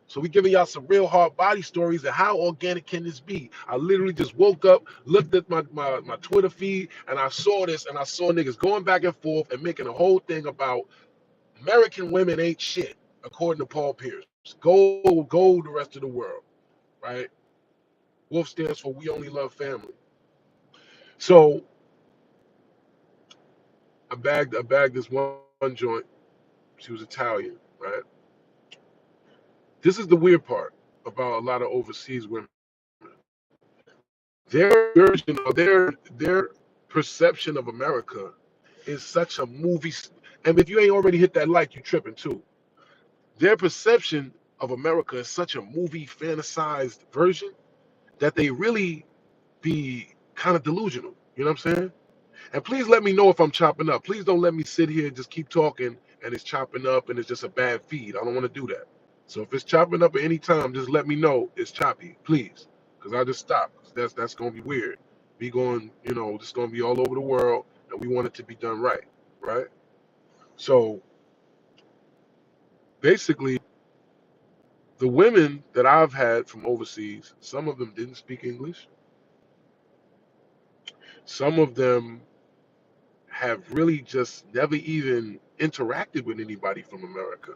So we giving y'all some real hard body stories and how organic can this be? I literally just woke up, looked at my Twitter feed, and I saw this, and I saw niggas going back and forth and making a whole thing about American women ain't shit, according to Paul Pierce. Go the rest of the world, right? Wolf stands for We Only Love Family. So I bagged this one joint. She was Italian, right? This is the weird part about a lot of overseas women. Their version of their perception of America is such a movie. And if you ain't already hit that like, you tripping too. Their perception of America is such a movie fantasized version that they really be kind of delusional. You know what I'm saying? And please let me know if I'm chopping up. Please don't let me sit here and just keep talking and it's chopping up and it's just a bad feed. I don't want to do that. So if it's chopping up at any time, just let me know it's choppy, please. Because I just stop. That's gonna be weird. Be going, it's gonna be all over the world, and we want it to be done right, right? So basically, the women that I've had from overseas, some of them didn't speak English. Some of them have really just never even interacted with anybody from America.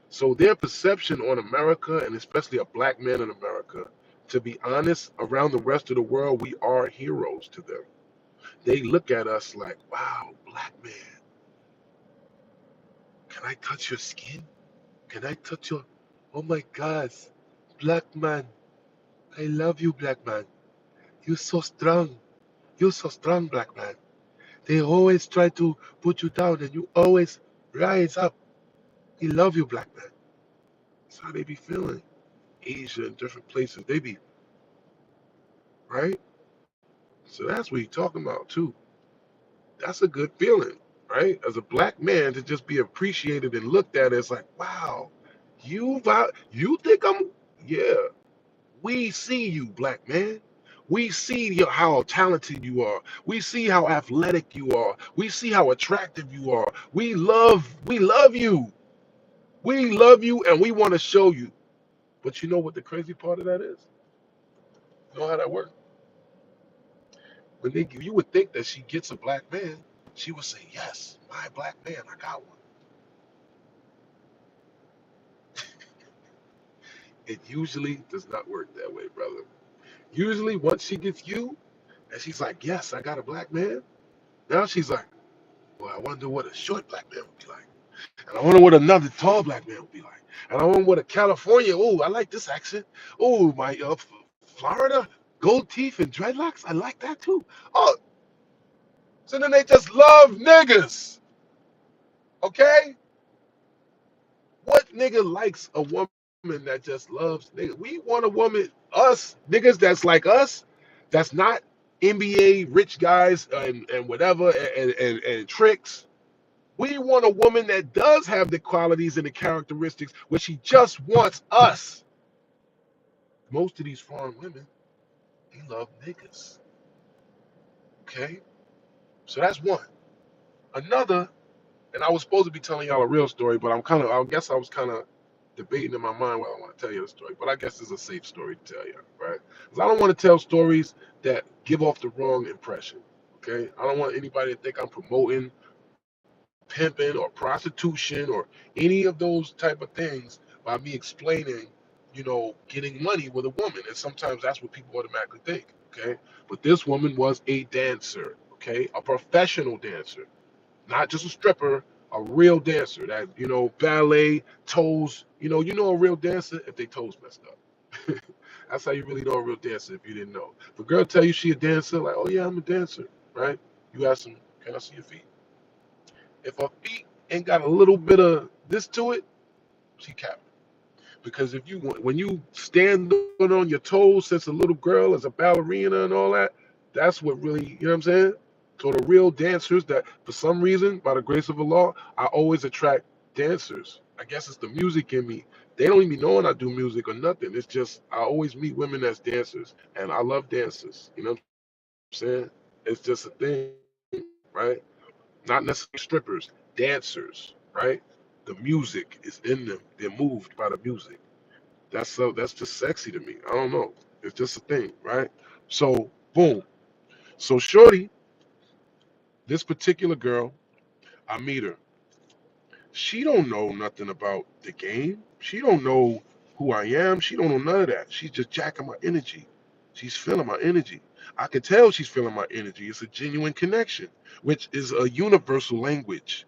So their perception on America, and especially a black man in America, to be honest, around the rest of the world, we are heroes to them. They look at us like, wow, black man, can I touch your skin? Can I touch your, oh my God, black man, I love you, black man. You're so strong. You're so strong, black man. They always try to put you down and you always rise up. We love you, black man. That's how they be feeling. Asia and different places, they be, right? So that's what you're talking about too. That's a good feeling, right? As a black man to just be appreciated and looked at as like, wow, you think I'm, yeah, we see you, black man. We see how talented you are. We see how athletic you are. We see how attractive you are. We love you. We love you and we want to show you. But you know what the crazy part of that is? You know how that works? You would think that she gets a black man, she would say, yes, my black man, I got one. It usually does not work that way, brother. Usually, once she gets you, and she's like, yes, I got a black man, now she's like, Well, I wonder what a short black man would be like. And I wonder what another tall black man would be like. And I wonder what a California, oh, I like this accent. Oh, my Florida, gold teeth and dreadlocks. I like that too. Oh, so then they just love niggas. Okay? What nigga likes a woman that just loves niggas? We want a woman, us, niggas that's like us, that's not NBA rich guys and whatever and tricks. We want a woman that does have the qualities and the characteristics where she just wants us. Most of these foreign women, they love niggas. Okay? So that's one. Another, and I was supposed to be telling y'all a real story, but I guess I was kind of debating in my mind whether I want to tell you the story. But I guess it's a safe story to tell you, right? Because I don't want to tell stories that give off the wrong impression. Okay? I don't want anybody to think I'm promoting pimping or prostitution or any of those type of things by me explaining, getting money with a woman. And sometimes that's what people automatically think. Okay. But this woman was a dancer. Okay. A professional dancer, not just a stripper, a real dancer that, ballet, toes, a real dancer if they toes messed up. That's how you really know a real dancer if you didn't know. If a girl tell you she a dancer, like, oh yeah, I'm a dancer, right? You ask them, can I see your feet? If her feet ain't got a little bit of this to it, she capping. Because when you stand on your toes since a little girl, as a ballerina and all that, that's what really, you know what I'm saying? So the real dancers that, for some reason, by the grace of Allah, I always attract dancers. I guess it's the music in me. They don't even know when I do music or nothing. It's just I always meet women as dancers, and I love dancers. You know what I'm saying? It's just a thing, right? Not necessarily strippers, dancers, right? The music is in them. They're moved by the music. That's just sexy to me. I don't know. It's just a thing, right? So boom. So Shorty, this particular girl, I meet her. She don't know nothing about the game. She don't know who I am. She don't know none of that. She's just jacking my energy. She's feeling my energy. I can tell she's feeling my energy. It's a genuine connection, which is a universal language.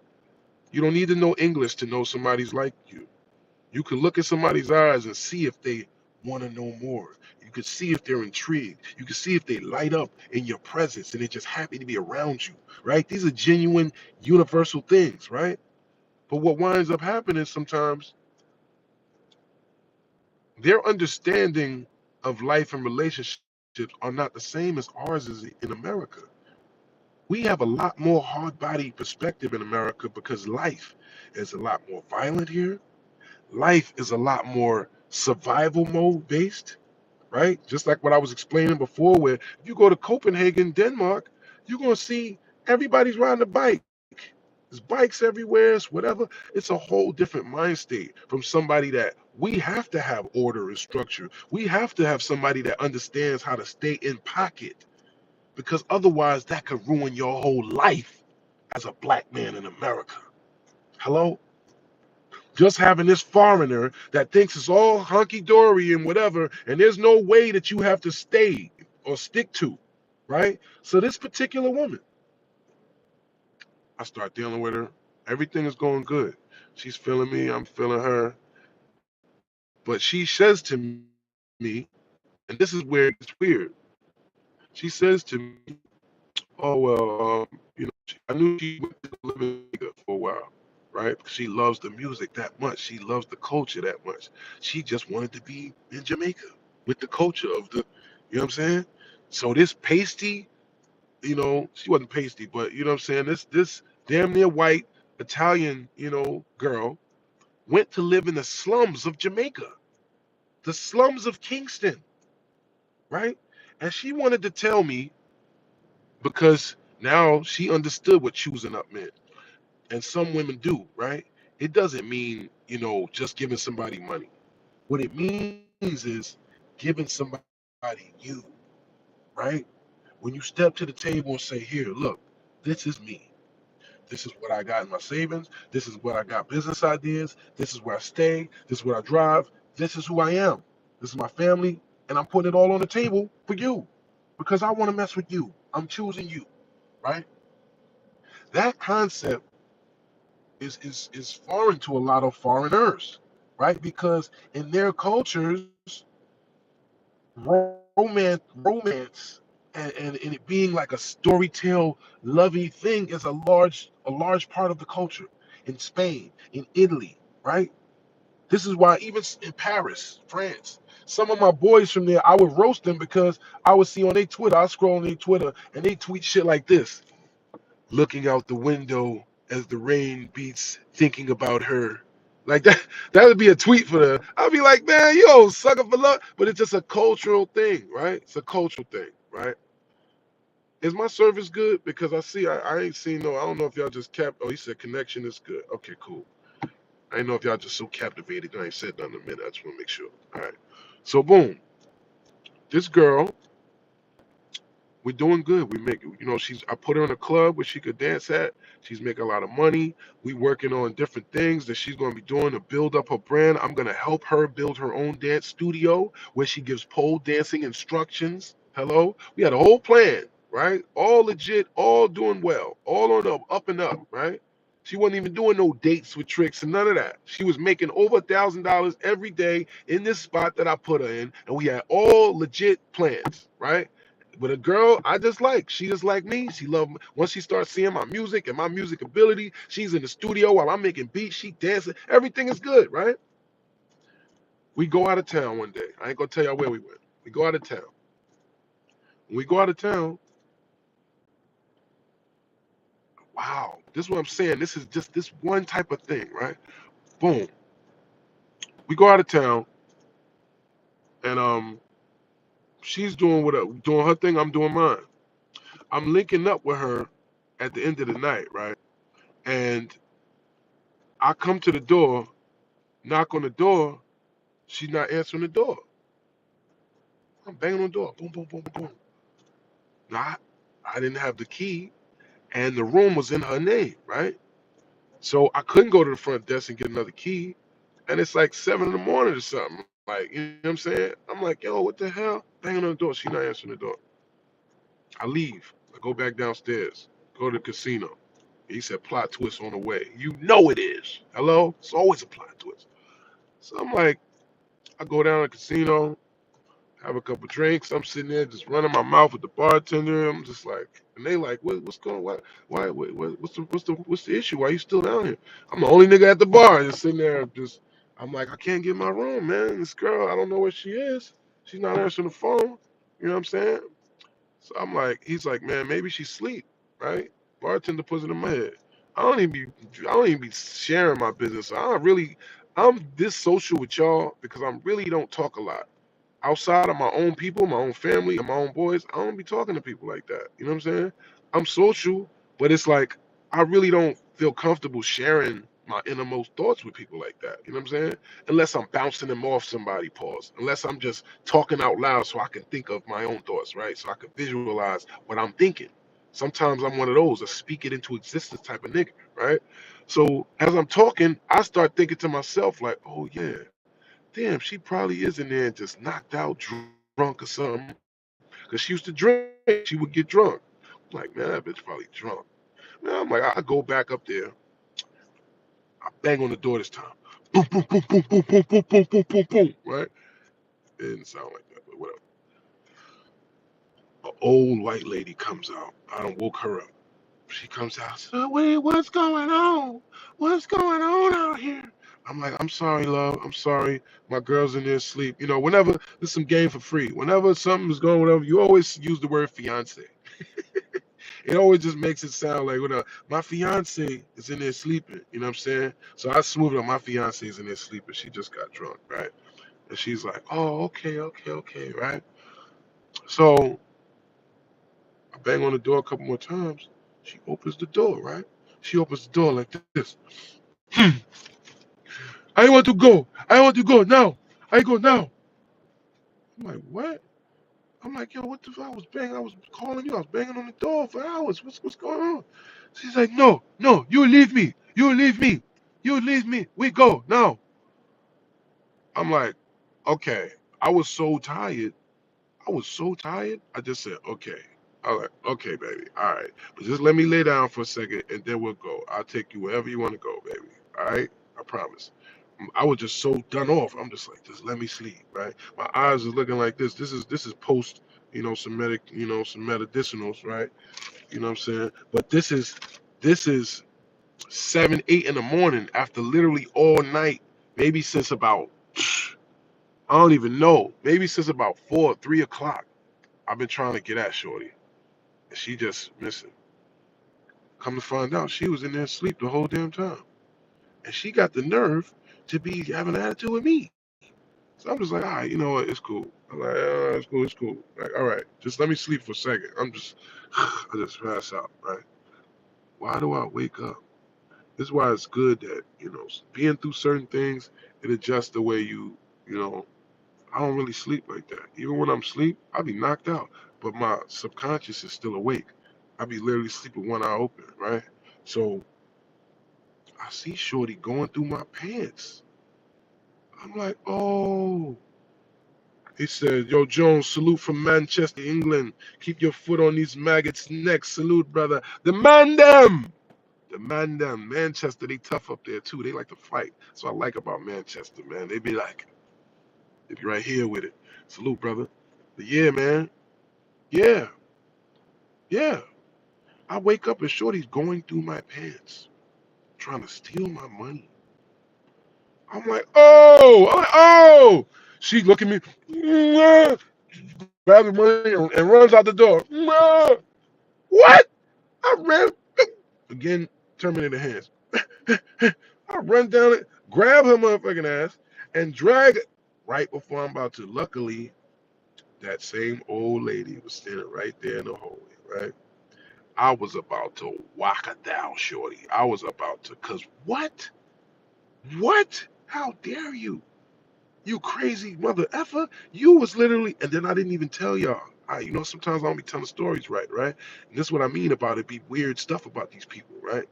You don't need to know English to know somebody's like you. You can look at somebody's eyes and see if they want to know more. You can see if they're intrigued. You can see if they light up in your presence and they're just happy to be around you, right? These are genuine, universal things, right? But what winds up happening sometimes, their understanding of life and relationships are not the same as ours is in America. We have a lot more hard body perspective in America because life is a lot more violent here. Life is a lot more survival mode based, right? Just like what I was explaining before, where if you go to Copenhagen, Denmark, you're going to see everybody's riding a bike. There's bikes everywhere, it's whatever. It's a whole different mind state from somebody that we have to have order and structure. We have to have somebody that understands how to stay in pocket because otherwise that could ruin your whole life as a black man in America. Hello? Just having this foreigner that thinks it's all hunky-dory and whatever, and there's no way that you have to stay or stick to, right? So this particular woman, I start dealing with her. Everything is going good. She's feeling me, I'm feeling her. But she says to me, and this is where it's weird. She says to me, oh, well, I knew she went to live in Jamaica for a while, right? Because she loves the music that much. She loves the culture that much. She just wanted to be in Jamaica with the culture of you know what I'm saying? So this pasty, she wasn't pasty, but you know what I'm saying? This damn near white Italian, girl went to live in the slums of Jamaica, the slums of Kingston, right? And she wanted to tell me because now she understood what choosing up meant. And some women do, right? It doesn't mean, just giving somebody money. What it means is giving somebody you, right? When you step to the table and say, here, look, this is me. This is what I got in my savings. This is what I got business ideas. This is where I stay. This is where I drive. This is who I am. This is my family. And I'm putting it all on the table for you because I want to mess with you. I'm choosing you, right? That concept is foreign to a lot of foreigners, right? Because in their cultures, romance and it being like a storytell lovey thing is a large part of the culture in Spain, in Italy, right? This is why even in Paris, France, some of my boys from there, I would roast them because I would see on their Twitter, I scroll on their Twitter and they tweet shit like this: looking out the window as the rain beats, thinking about her. Like that, that would be a tweet for them. I'd be like, man, you old sucker for love. But it's just a cultural thing, right? It's a cultural thing, right? Is my service good? Because I ain't seen no, I don't know if y'all just kept, oh, he said connection is good. Okay, cool. I didn't know if y'all just so captivated. I ain't said nothing in a minute. I just want to make sure. All right. So, boom. This girl, we're doing good. We make, I put her in a club where she could dance at. She's making a lot of money. We working on different things that she's going to be doing to build up her brand. I'm going to help her build her own dance studio where she gives pole dancing instructions. Hello? We had a whole plan, right? All legit, all doing well, all on the up and up, right? She wasn't even doing no dates with tricks and none of that. She was making over $1,000 every day in this spot that I put her in, and we had all legit plans, right? But a girl I just like, she just like me. She loved me. Once she starts seeing my music and my music ability, she's in the studio while I'm making beats, she dancing. Everything is good, right? We go out of town one day. I ain't gonna tell y'all where we went. We go out of town. When we go out of town, wow, this is what I'm saying. This is just this one type of thing, right? Boom. We go out of town and she's doing her thing, I'm doing mine. I'm linking up with her at the end of the night, right? And I come to the door, knock on the door. She's not answering the door. I'm banging on the door. Boom, boom, boom, boom. Now, I didn't have the key, and the room was in her name, right? So I couldn't go to the front desk and get another key. And it's like 7 in the morning or something. Like, you know what I'm saying? I'm like, yo, what the hell? Banging on the door. She's not answering the door. I leave. I go back downstairs, go to the casino. He said, plot twist on the way. You know it is. Hello? It's always a plot twist. So I'm like, I go down to the casino, have a couple drinks. I'm sitting there just running my mouth with the bartender. I'm just like, and they like, what's going on? What's the issue? Why you still down here? I'm the only nigga at the bar, just sitting there. Just, I'm like, I can't get in my room, man. This girl, I don't know where she is. She's not answering the phone. You know what I'm saying? So I'm like, he's like, man, maybe she's asleep, right? Bartender puts it in my head. I don't even be sharing my business. I'm this social with y'all because I really don't talk a lot outside of my own people, my own family, and my own boys. I don't be talking to people like that. You know what I'm saying? I'm social, but it's like I really don't feel comfortable sharing my innermost thoughts with people like that. You know what I'm saying? Unless I'm bouncing them off somebody, pause. Unless I'm just talking out loud so I can think of my own thoughts, right? So I can visualize what I'm thinking. Sometimes I'm one of those, a speak it into existence type of nigga, right? So as I'm talking, I start thinking to myself, like, oh yeah, damn, she probably is in there and just knocked out, drunk or something. Because she used to drink. She would get drunk. I'm like, man, that bitch probably drunk. Man, I'm like, I go back up there. I bang on the door this time. Boom, boom, boom, boom, boom, boom, boom, boom, boom, boom, boom. Right? It didn't sound like that, but whatever. An old white lady comes out. I don't woke her up. She comes out. Says, oh, wait, what's going on? What's going on out here? I'm like, I'm sorry, love. I'm sorry. My girl's in there asleep. You know, whenever there's some game for free, whenever something is going, whatever, you always use the word fiance. It always just makes it sound like, whatever. My fiance is in there sleeping. You know what I'm saying? So I smooth it up. My fiance is in there sleeping. She just got drunk, right? And she's like, oh, okay, okay, okay, right? So I bang on the door a couple more times. She opens the door, right? She opens the door like this. I want to go. I want to go now. I go now. I'm like, what? I'm like, yo, what the fuck? I was banging. I was calling you. I was banging on the door for hours. What's going on? She's like, no, no, you leave me. You leave me. You leave me. We go now. I'm like, okay. I was so tired. I was so tired. I just said, okay. I was like, okay, baby, all right, but just let me lay down for a second, and then we'll go. I'll take you wherever you want to go, baby. All right, I promise. I was just so done off. I'm just like, just let me sleep, right? My eyes is looking like this. This is post, some medicinals, right? You know what I'm saying? But this is 7, 8 in the morning after literally all night, maybe since about I don't even know, maybe since about 4, 3 o'clock. I've been trying to get at Shorty, and she just missing. Come to find out, she was in there asleep the whole damn time, and she got the nerve to be having an attitude with me. So I'm just like, all right, you know what? It's cool. I'm like, it's cool, it's cool. Like, all right, just let me sleep for a second. I just pass out, right? Why do I wake up? This is why it's good that, being through certain things, it adjusts the way you know, I don't really sleep like that. Even when I'm asleep, I'll be knocked out, but my subconscious is still awake. I be literally sleeping one eye open, right? So I see Shorty going through my pants. I'm like, oh. He said, yo, Jones, salute from Manchester, England. Keep your foot on these maggots' necks. Salute, brother. The man them. The man them. Manchester, they tough up there, too. They like to fight. That's what I like about Manchester, man. They be right here with it. Salute, brother. But yeah, man. Yeah. Yeah. I wake up and Shorty's going through my pants, trying to steal my money. I'm like, oh. I'm like, oh. She look at me, grabs the money and runs out the door. What? I ran again, Terminator hands. I run down it, grab her motherfucking ass, and drag it right before I'm about to. Luckily, that same old lady was standing right there in the hallway, right? I was about to whack her down, Shorty. I was about to, cause what? What? How dare you? You crazy mother effer. You was literally, and then I didn't even tell y'all. Sometimes I don't be telling stories right? And this is what I mean about it be weird stuff about these people, right?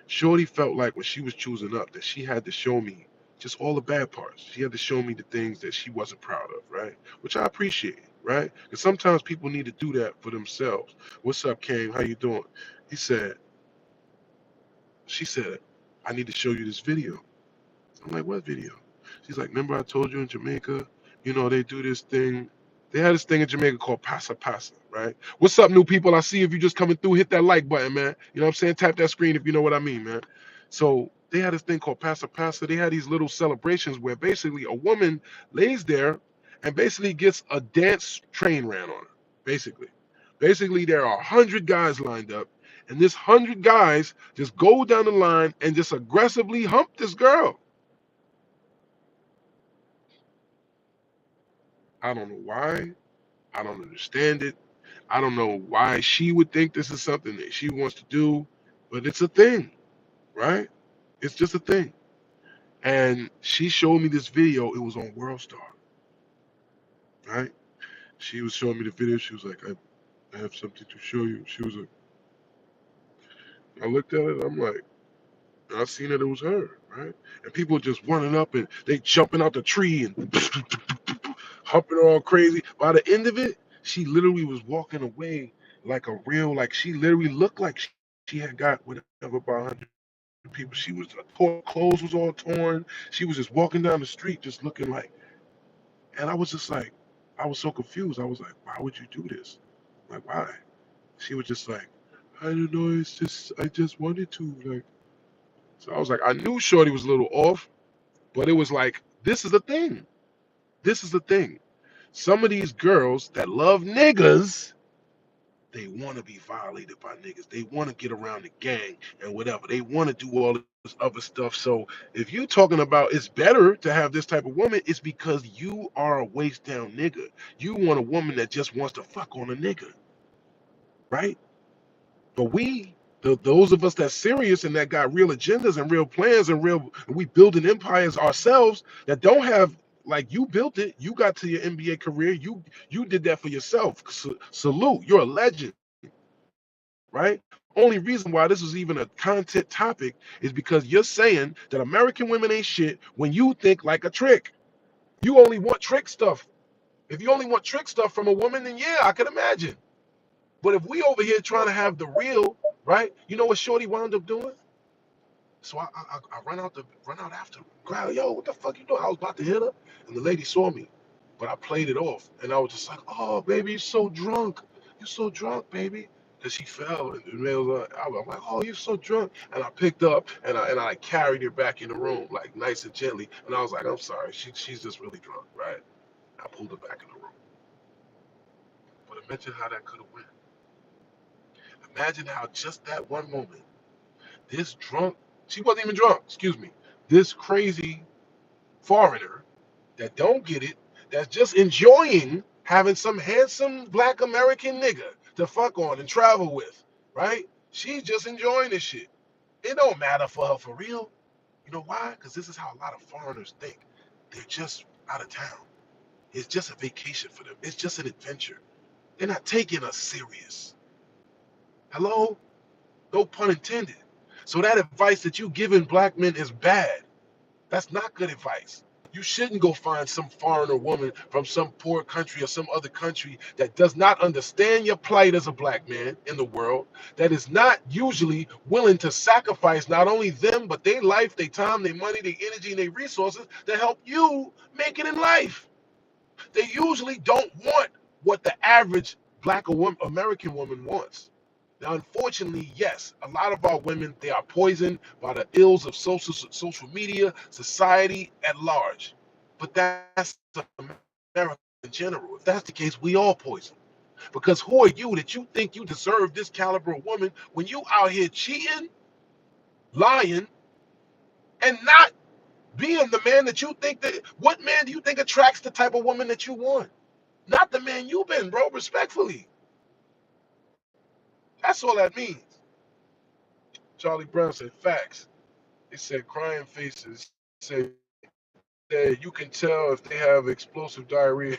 Shorty felt like when she was choosing up that she had to show me just all the bad parts. She had to show me the things that she wasn't proud of, right? Which I appreciate, right? Because sometimes people need to do that for themselves. What's up, Kane? How you doing? He said, she said, I need to show you this video. I'm like, what video? She's like, remember I told you in Jamaica, they do this thing. They had this thing in Jamaica called Pasa Pasa, right? What's up, new people? I see if you just coming through, hit that like button, man. You know what I'm saying? Tap that screen if you know what I mean, man. So they had this thing called Pasa Pasa. They had these little celebrations where basically a woman lays there and basically gets a dance train ran on her, basically. Basically, there are 100 guys lined up, and this 100 guys just go down the line and just aggressively hump this girl. I don't know why. I don't understand it. I don't know why she would think this is something that she wants to do, but it's a thing, right? It's just a thing. And she showed me this video. It was on World Star, right? She was showing me the video. She was like, I have something to show you. She was like, I looked at it. I'm like, I seen that it was her, right? And people just running up and they jumping out the tree and humping her all crazy. By the end of it, she literally was walking away like a real, like she literally looked like she had got whatever about 100 people. She was, her clothes was all torn. She was just walking down the street, just looking like, and I was just like, I was so confused. I was like, why would you do this? Like, why? She was just like, I don't know. I just wanted to. Like, so I was like, I knew Shorty was a little off, but it was like, this is the thing. This is the thing. Some of these girls that love niggas, they want to be violated by niggas. They want to get around the gang and whatever. They want to do all this other stuff. So if you're talking about it's better to have this type of woman, it's because you are a waist down nigga. You want a woman that just wants to fuck on a nigga, right? But those of us that's serious and that got real agendas and real plans and we building empires ourselves that don't have like you built it. You got to your NBA career. You did that for yourself. Salute. You're a legend, right? Only reason why this is even a content topic is because you're saying that American women ain't shit when you think like a trick. You only want trick stuff. If you only want trick stuff from a woman, then yeah, I can imagine. But if we over here trying to have the real, right? You know what Shorty wound up doing? So I run out after him. Crowd, yo, what the fuck you doing? I was about to hit her, and the lady saw me, but I played it off, and I was just like, oh, baby, you're so drunk. You're so drunk, baby. And she fell, and I'm like, oh, you're so drunk. And I picked up, and I carried her back in the room, like nice and gently. And I was like, I'm sorry, she's just really drunk, right? I pulled her back in the room. But imagine how that could have went. Imagine how just that one moment, this drunk, she wasn't even drunk, excuse me, this crazy foreigner that don't get it, that's just enjoying having some handsome black American nigga to fuck on and travel with, right? She's just enjoying this shit. It don't matter for her for real. You know why? Because this is how a lot of foreigners think. They're just out of town. It's just a vacation for them. It's just an adventure. They're not taking us serious. Hello? No pun intended. So that advice that you giving black men is bad. That's not good advice. You shouldn't go find some foreigner woman from some poor country or some other country that does not understand your plight as a black man in the world, that is not usually willing to sacrifice not only them, but their life, their time, their money, their energy, and their resources to help you make it in life. They usually don't want what the average black or American woman wants. Now, unfortunately, yes, a lot of our women, they are poisoned by the ills of social media, society at large. But that's America in general. If that's the case, we all poison. Because who are you that you think you deserve this caliber of woman when you out here cheating, lying, and not being the man that you think that, what man do you think attracts the type of woman that you want? Not the man you've been, bro, respectfully. That's all that means. Charlie Brown said facts. He said crying faces. Say that you can tell if they have explosive diarrhea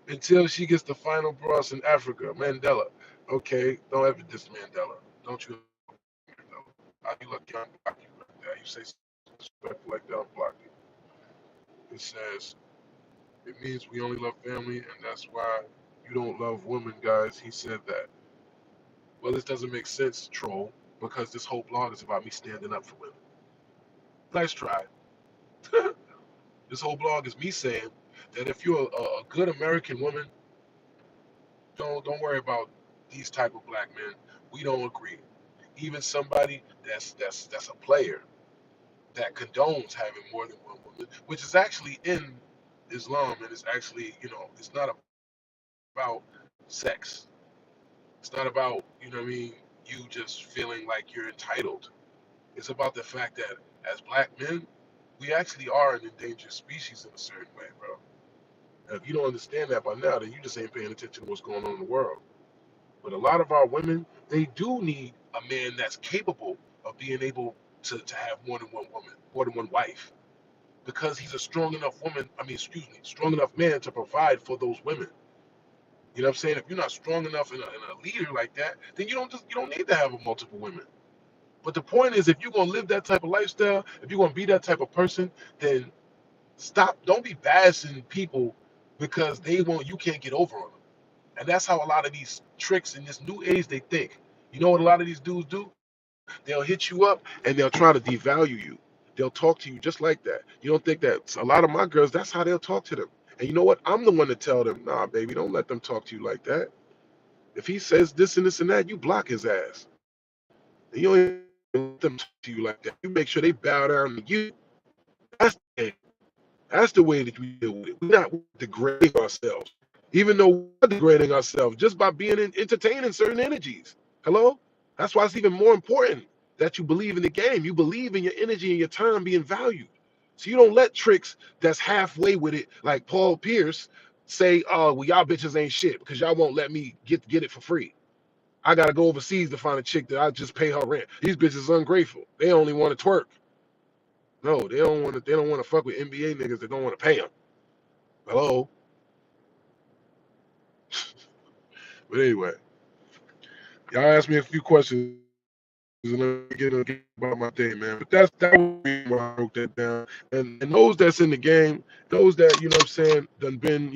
until she gets the final bros in Africa. Mandela. Okay, don't ever diss Mandela. Don't you Mandela. How you lucky I'm block you like that? You say something disrespectful like that, I'm block you. It says it means we only love family and that's why you don't love women, guys. He said that. Well, this doesn't make sense, troll, because this whole blog is about me standing up for women. Nice try. This whole blog is me saying that if you're a good American woman, don't worry about these type of black men. We don't agree. Even somebody that's a player that condones having more than one woman, which is actually in Islam, and it's actually, it's not about sex. It's not about, what I mean, you just feeling like you're entitled. It's about the fact that as black men, we actually are an endangered species in a certain way, bro. And if you don't understand that by now, then you just ain't paying attention to what's going on in the world. But a lot of our women, they do need a man that's capable of being able to have more than one woman, more than one wife, because he's a strong enough woman. I mean, excuse me, strong enough man to provide for those women. You know what I'm saying? If you're not strong enough and a leader like that, then you don't need to have multiple women. But the point is, if you're gonna live that type of lifestyle, if you're gonna be that type of person, then stop. Don't be bashing people because you can't get over on them. And that's how a lot of these tricks in this new age they think. You know what a lot of these dudes do? They'll hit you up and they'll try to devalue you. They'll talk to you just like that. You don't think that a lot of my girls, that's how they'll talk to them. And you know what? I'm the one to tell them, nah, baby, don't let them talk to you like that. If he says this and that, you block his ass. And you don't even let them talk to you like that. You make sure they bow down to you. That's the game. That's the way that we deal with it. We're not degrading ourselves, even though we're degrading ourselves just by being entertaining certain energies. Hello? That's why it's even more important that you believe in the game. You believe in your energy and your time being valued. So you don't let tricks that's halfway with it, like Paul Pierce, say, oh, well, y'all bitches ain't shit because y'all won't let me get it for free. I gotta go overseas to find a chick that I just pay her rent. These bitches are ungrateful. They only want to twerk. No, they don't want to. They don't want to fuck with NBA niggas that don't want to pay them. Hello. But anyway, y'all asked me a few questions. and let me get about my day, man. But that was the reason why I broke that down. And those that's in the game, those that, you know what I'm saying, done been,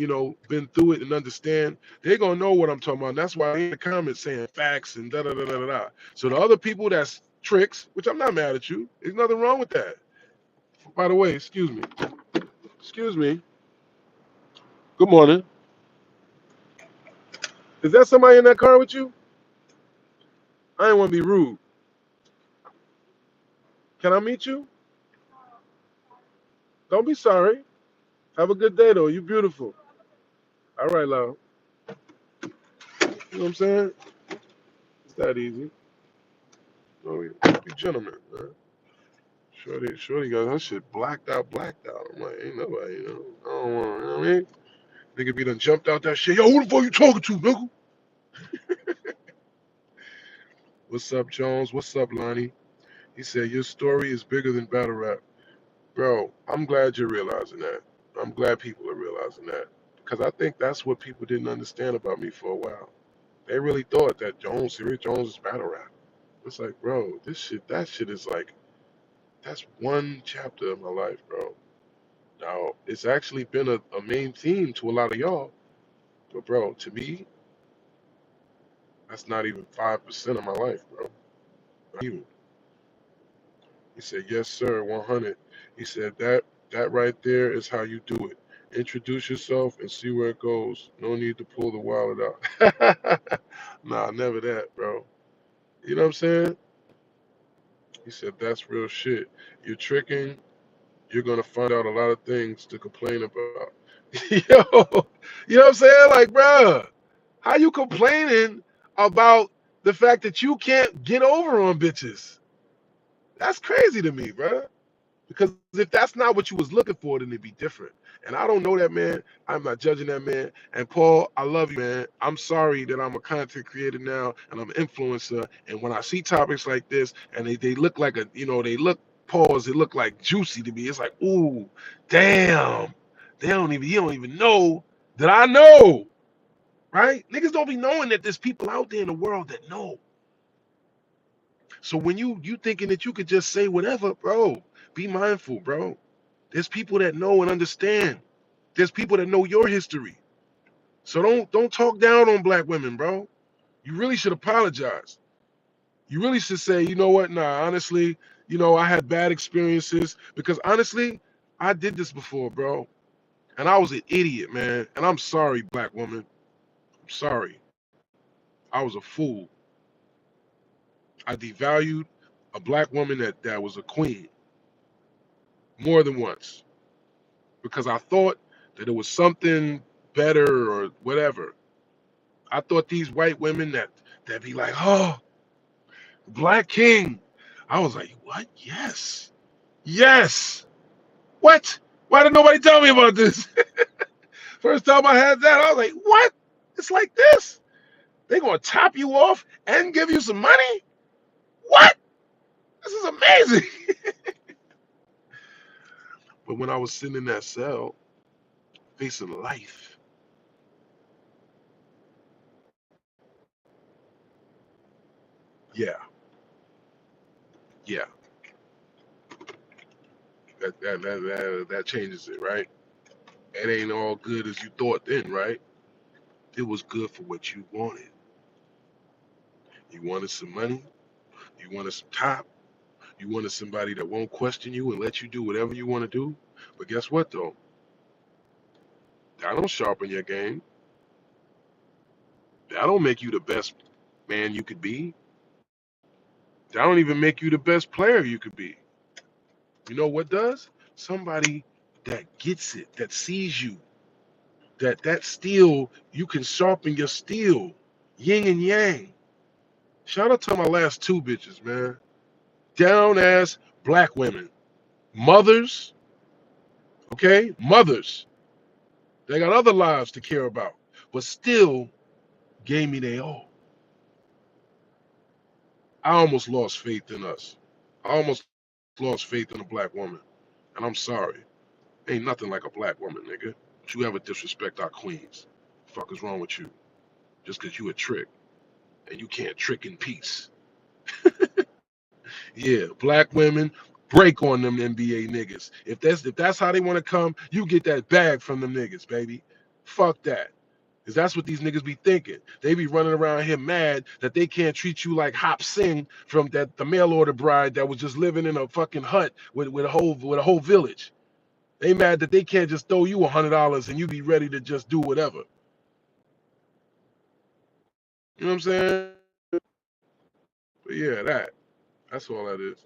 been through it and understand, they're gonna know what I'm talking about. And that's why in the comments saying facts and da da da da da. So the other people that's tricks, which I'm not mad at you, there's nothing wrong with that. By the way, excuse me. Excuse me. Good morning. Is that somebody in that car with you? I didn't want to be rude. Can I meet you? Don't be sorry. Have a good day though. You beautiful. All right, love. You know what I'm saying? It's that easy. Oh, be gentlemen, man. Shorty got her shit blacked out, blacked out. I'm like, ain't nobody, I don't want, you know what I mean? Nigga be done jumped out that shit. Yo, who the fuck you talking to, nigga? What's up, Jones? What's up, Lonnie? He said, your story is bigger than battle rap. Bro, I'm glad you're realizing that. I'm glad people are realizing that. Because I think that's what people didn't understand about me for a while. They really thought that Serius Jones is battle rap. It's like, bro, that shit is like, that's one chapter of my life, bro. Now, it's actually been a main theme to a lot of y'all. But, bro, to me, that's not even 5% of my life, bro. Not even. He said, yes, sir, 100. He said, that right there is how you do it. Introduce yourself and see where it goes. No need to pull the wallet out. Nah, never that, bro. You know what I'm saying? He said, that's real shit. You're tricking. You're going to find out a lot of things to complain about. Yo, you know what I'm saying? Like, bro, how you complaining about the fact that you can't get over on bitches? That's crazy to me, bro. Because if that's not what you was looking for, then it'd be different. And I don't know that man. I'm not judging that man. And Paul, I love you, man. I'm sorry that I'm a content creator now and I'm an influencer. And when I see topics like this and they look like they look pause, it look like juicy to me. It's like, ooh, damn. You don't even know that I know. Right? Niggas don't be knowing that there's people out there in the world that know. So when you thinking that you could just say whatever, bro, be mindful, bro. There's people that know and understand. There's people that know your history. So don't talk down on black women, bro. You really should apologize. You really should say, you know what? Nah, honestly, I had bad experiences because honestly, I did this before, bro. And I was an idiot, man. And I'm sorry, black woman. I'm sorry. I was a fool. I devalued a black woman that was a queen more than once because I thought that it was something better or whatever. I thought these white women that be like, oh, black king. I was like, what? Yes. Yes. What? Why did nobody tell me about this? First time I had that, I was like, what? It's like this. They gonna top you off and give you some money? What? This is amazing. But when I was sitting in that cell facing life, yeah, yeah, that changes it, right? It ain't all good as you thought then, right? It was good for what you wanted. You wanted some money, you wanted some top, you wanted somebody that won't question you and let you do whatever you want to do. But guess what though? That don't sharpen your game. That don't make you the best man you could be. That don't even make you the best player you could be. You know what does? Somebody that gets it, that sees you, that steel, you can sharpen your steel. Yin and yang. Shout out to my last two bitches, man. Down ass black women. Mothers, okay? Mothers. They got other lives to care about, but still gave me their all. I almost lost faith in us. I almost lost faith in a black woman. And I'm sorry. Ain't nothing like a black woman, nigga. Don't you ever disrespect our queens. The fuck is wrong with you? Just because you a trick and you can't trick in peace. Yeah, black women break on them NBA niggas. If that's how they want to come, you get that bag from them niggas, baby. Fuck that. Cause that's what these niggas be thinking. They be running around here mad that they can't treat you like Hop Sing from the mail order bride that was just living in a fucking hut with a whole village. They mad that they can't just throw you $100 and you be ready to just do whatever. You know what I'm saying? But yeah, that's all that is.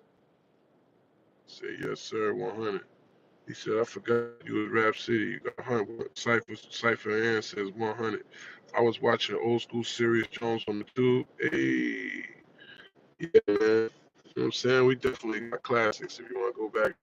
Say yes, sir, 100. He said, I forgot you was Rap City. You got 100. Cypher Ann says 100. I was watching old school Serius Jones on the tube. Hey, yeah, man. You know what I'm saying? We definitely got classics if you want to go back.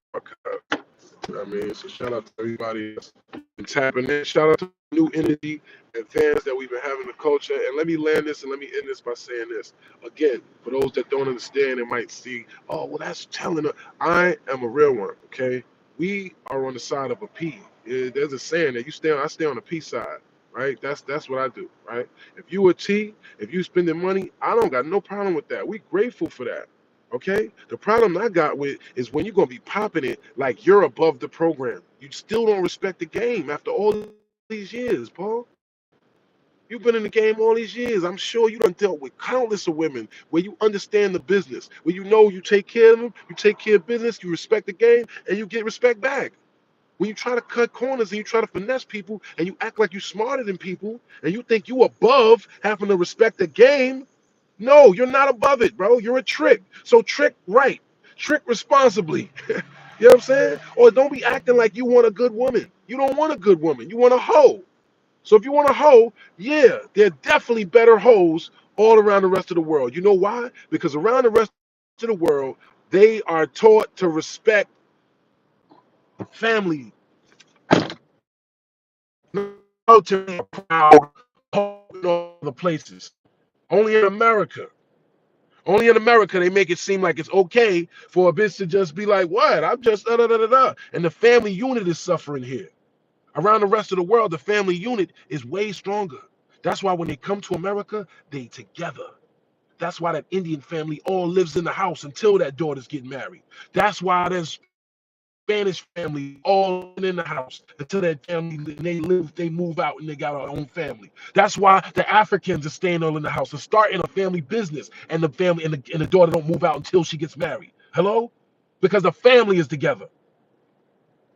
You know what I mean? So shout out to everybody that's been tapping in. Shout out to new energy and fans that we've been having in the culture. And let me land this and let me end this by saying this. Again, for those that don't understand and might see, oh, well, that's telling her. I am a real one, okay? We are on the side of a P. There's a saying that I stay on the P side, right? That's what I do, right? If you a T, if you spending money, I don't got no problem with that. We grateful for that. Okay? The problem I got with is when you're gonna be popping it like you're above the program. You still don't respect the game after all these years, Paul. You've been in the game all these years. I'm sure you done dealt with countless of women where you understand the business, where you know you take care of them, you take care of business, you respect the game, and you get respect back. When you try to cut corners and you try to finesse people and you act like you smarter than people and you think you above having to respect the game, no, you're not above it, bro. You're a trick. So trick right. Trick responsibly. You know what I'm saying? Or don't be acting like you want a good woman. You don't want a good woman. You want a hoe. So if you want a hoe, yeah, there are definitely better hoes all around the rest of the world. You know why? Because around the rest of the world, they are taught to respect family. Not to be proud in all the places. Only in America. Only in America they make it seem like it's okay for a bitch to just be like, "What? I'm just da da da da da," and the family unit is suffering here. Around the rest of the world, the family unit is way stronger. That's why when they come to America, they together. That's why that Indian family all lives in the house until that daughter's getting married. That's why there's Spanish family all in the house until that family they move out and they got our own family. That's why the Africans are staying all in the house and starting a family business, and the family and the daughter don't move out until she gets married. Hello, because the family is together.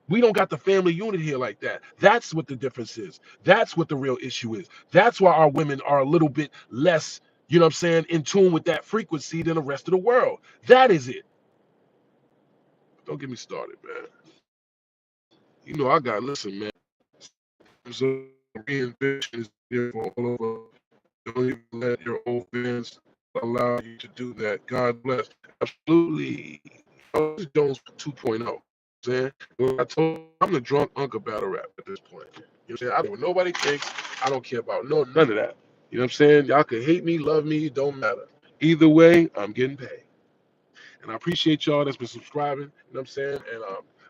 We don't got the family unit here like that. That's what the difference is. That's what the real issue is. That's why our women are a little bit less, you know what I'm saying, in tune with that frequency than the rest of the world. That is it. Don't get me started, man. You know I got listen, man. So reinvention is there for all of us. Don't even let your old fans allow you to do that. God bless. Absolutely. Jones 2.0. Saying, I told you, I'm the drunk uncle battle rap at this point. You know what I'm saying? I don't know what nobody thinks. I don't care about none of that. You know what I'm saying? Y'all can hate me, love me, it don't matter. Either way, I'm getting paid. And I appreciate y'all that's been subscribing. You know what I'm saying? And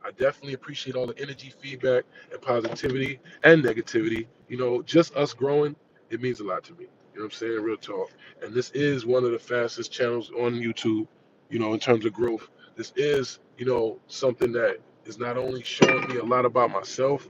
I definitely appreciate all the energy, feedback, and positivity and negativity. You know, just us growing, it means a lot to me. You know what I'm saying? Real talk. And this is one of the fastest channels on YouTube, you know, in terms of growth. This is, you know, something that is not only showing me a lot about myself,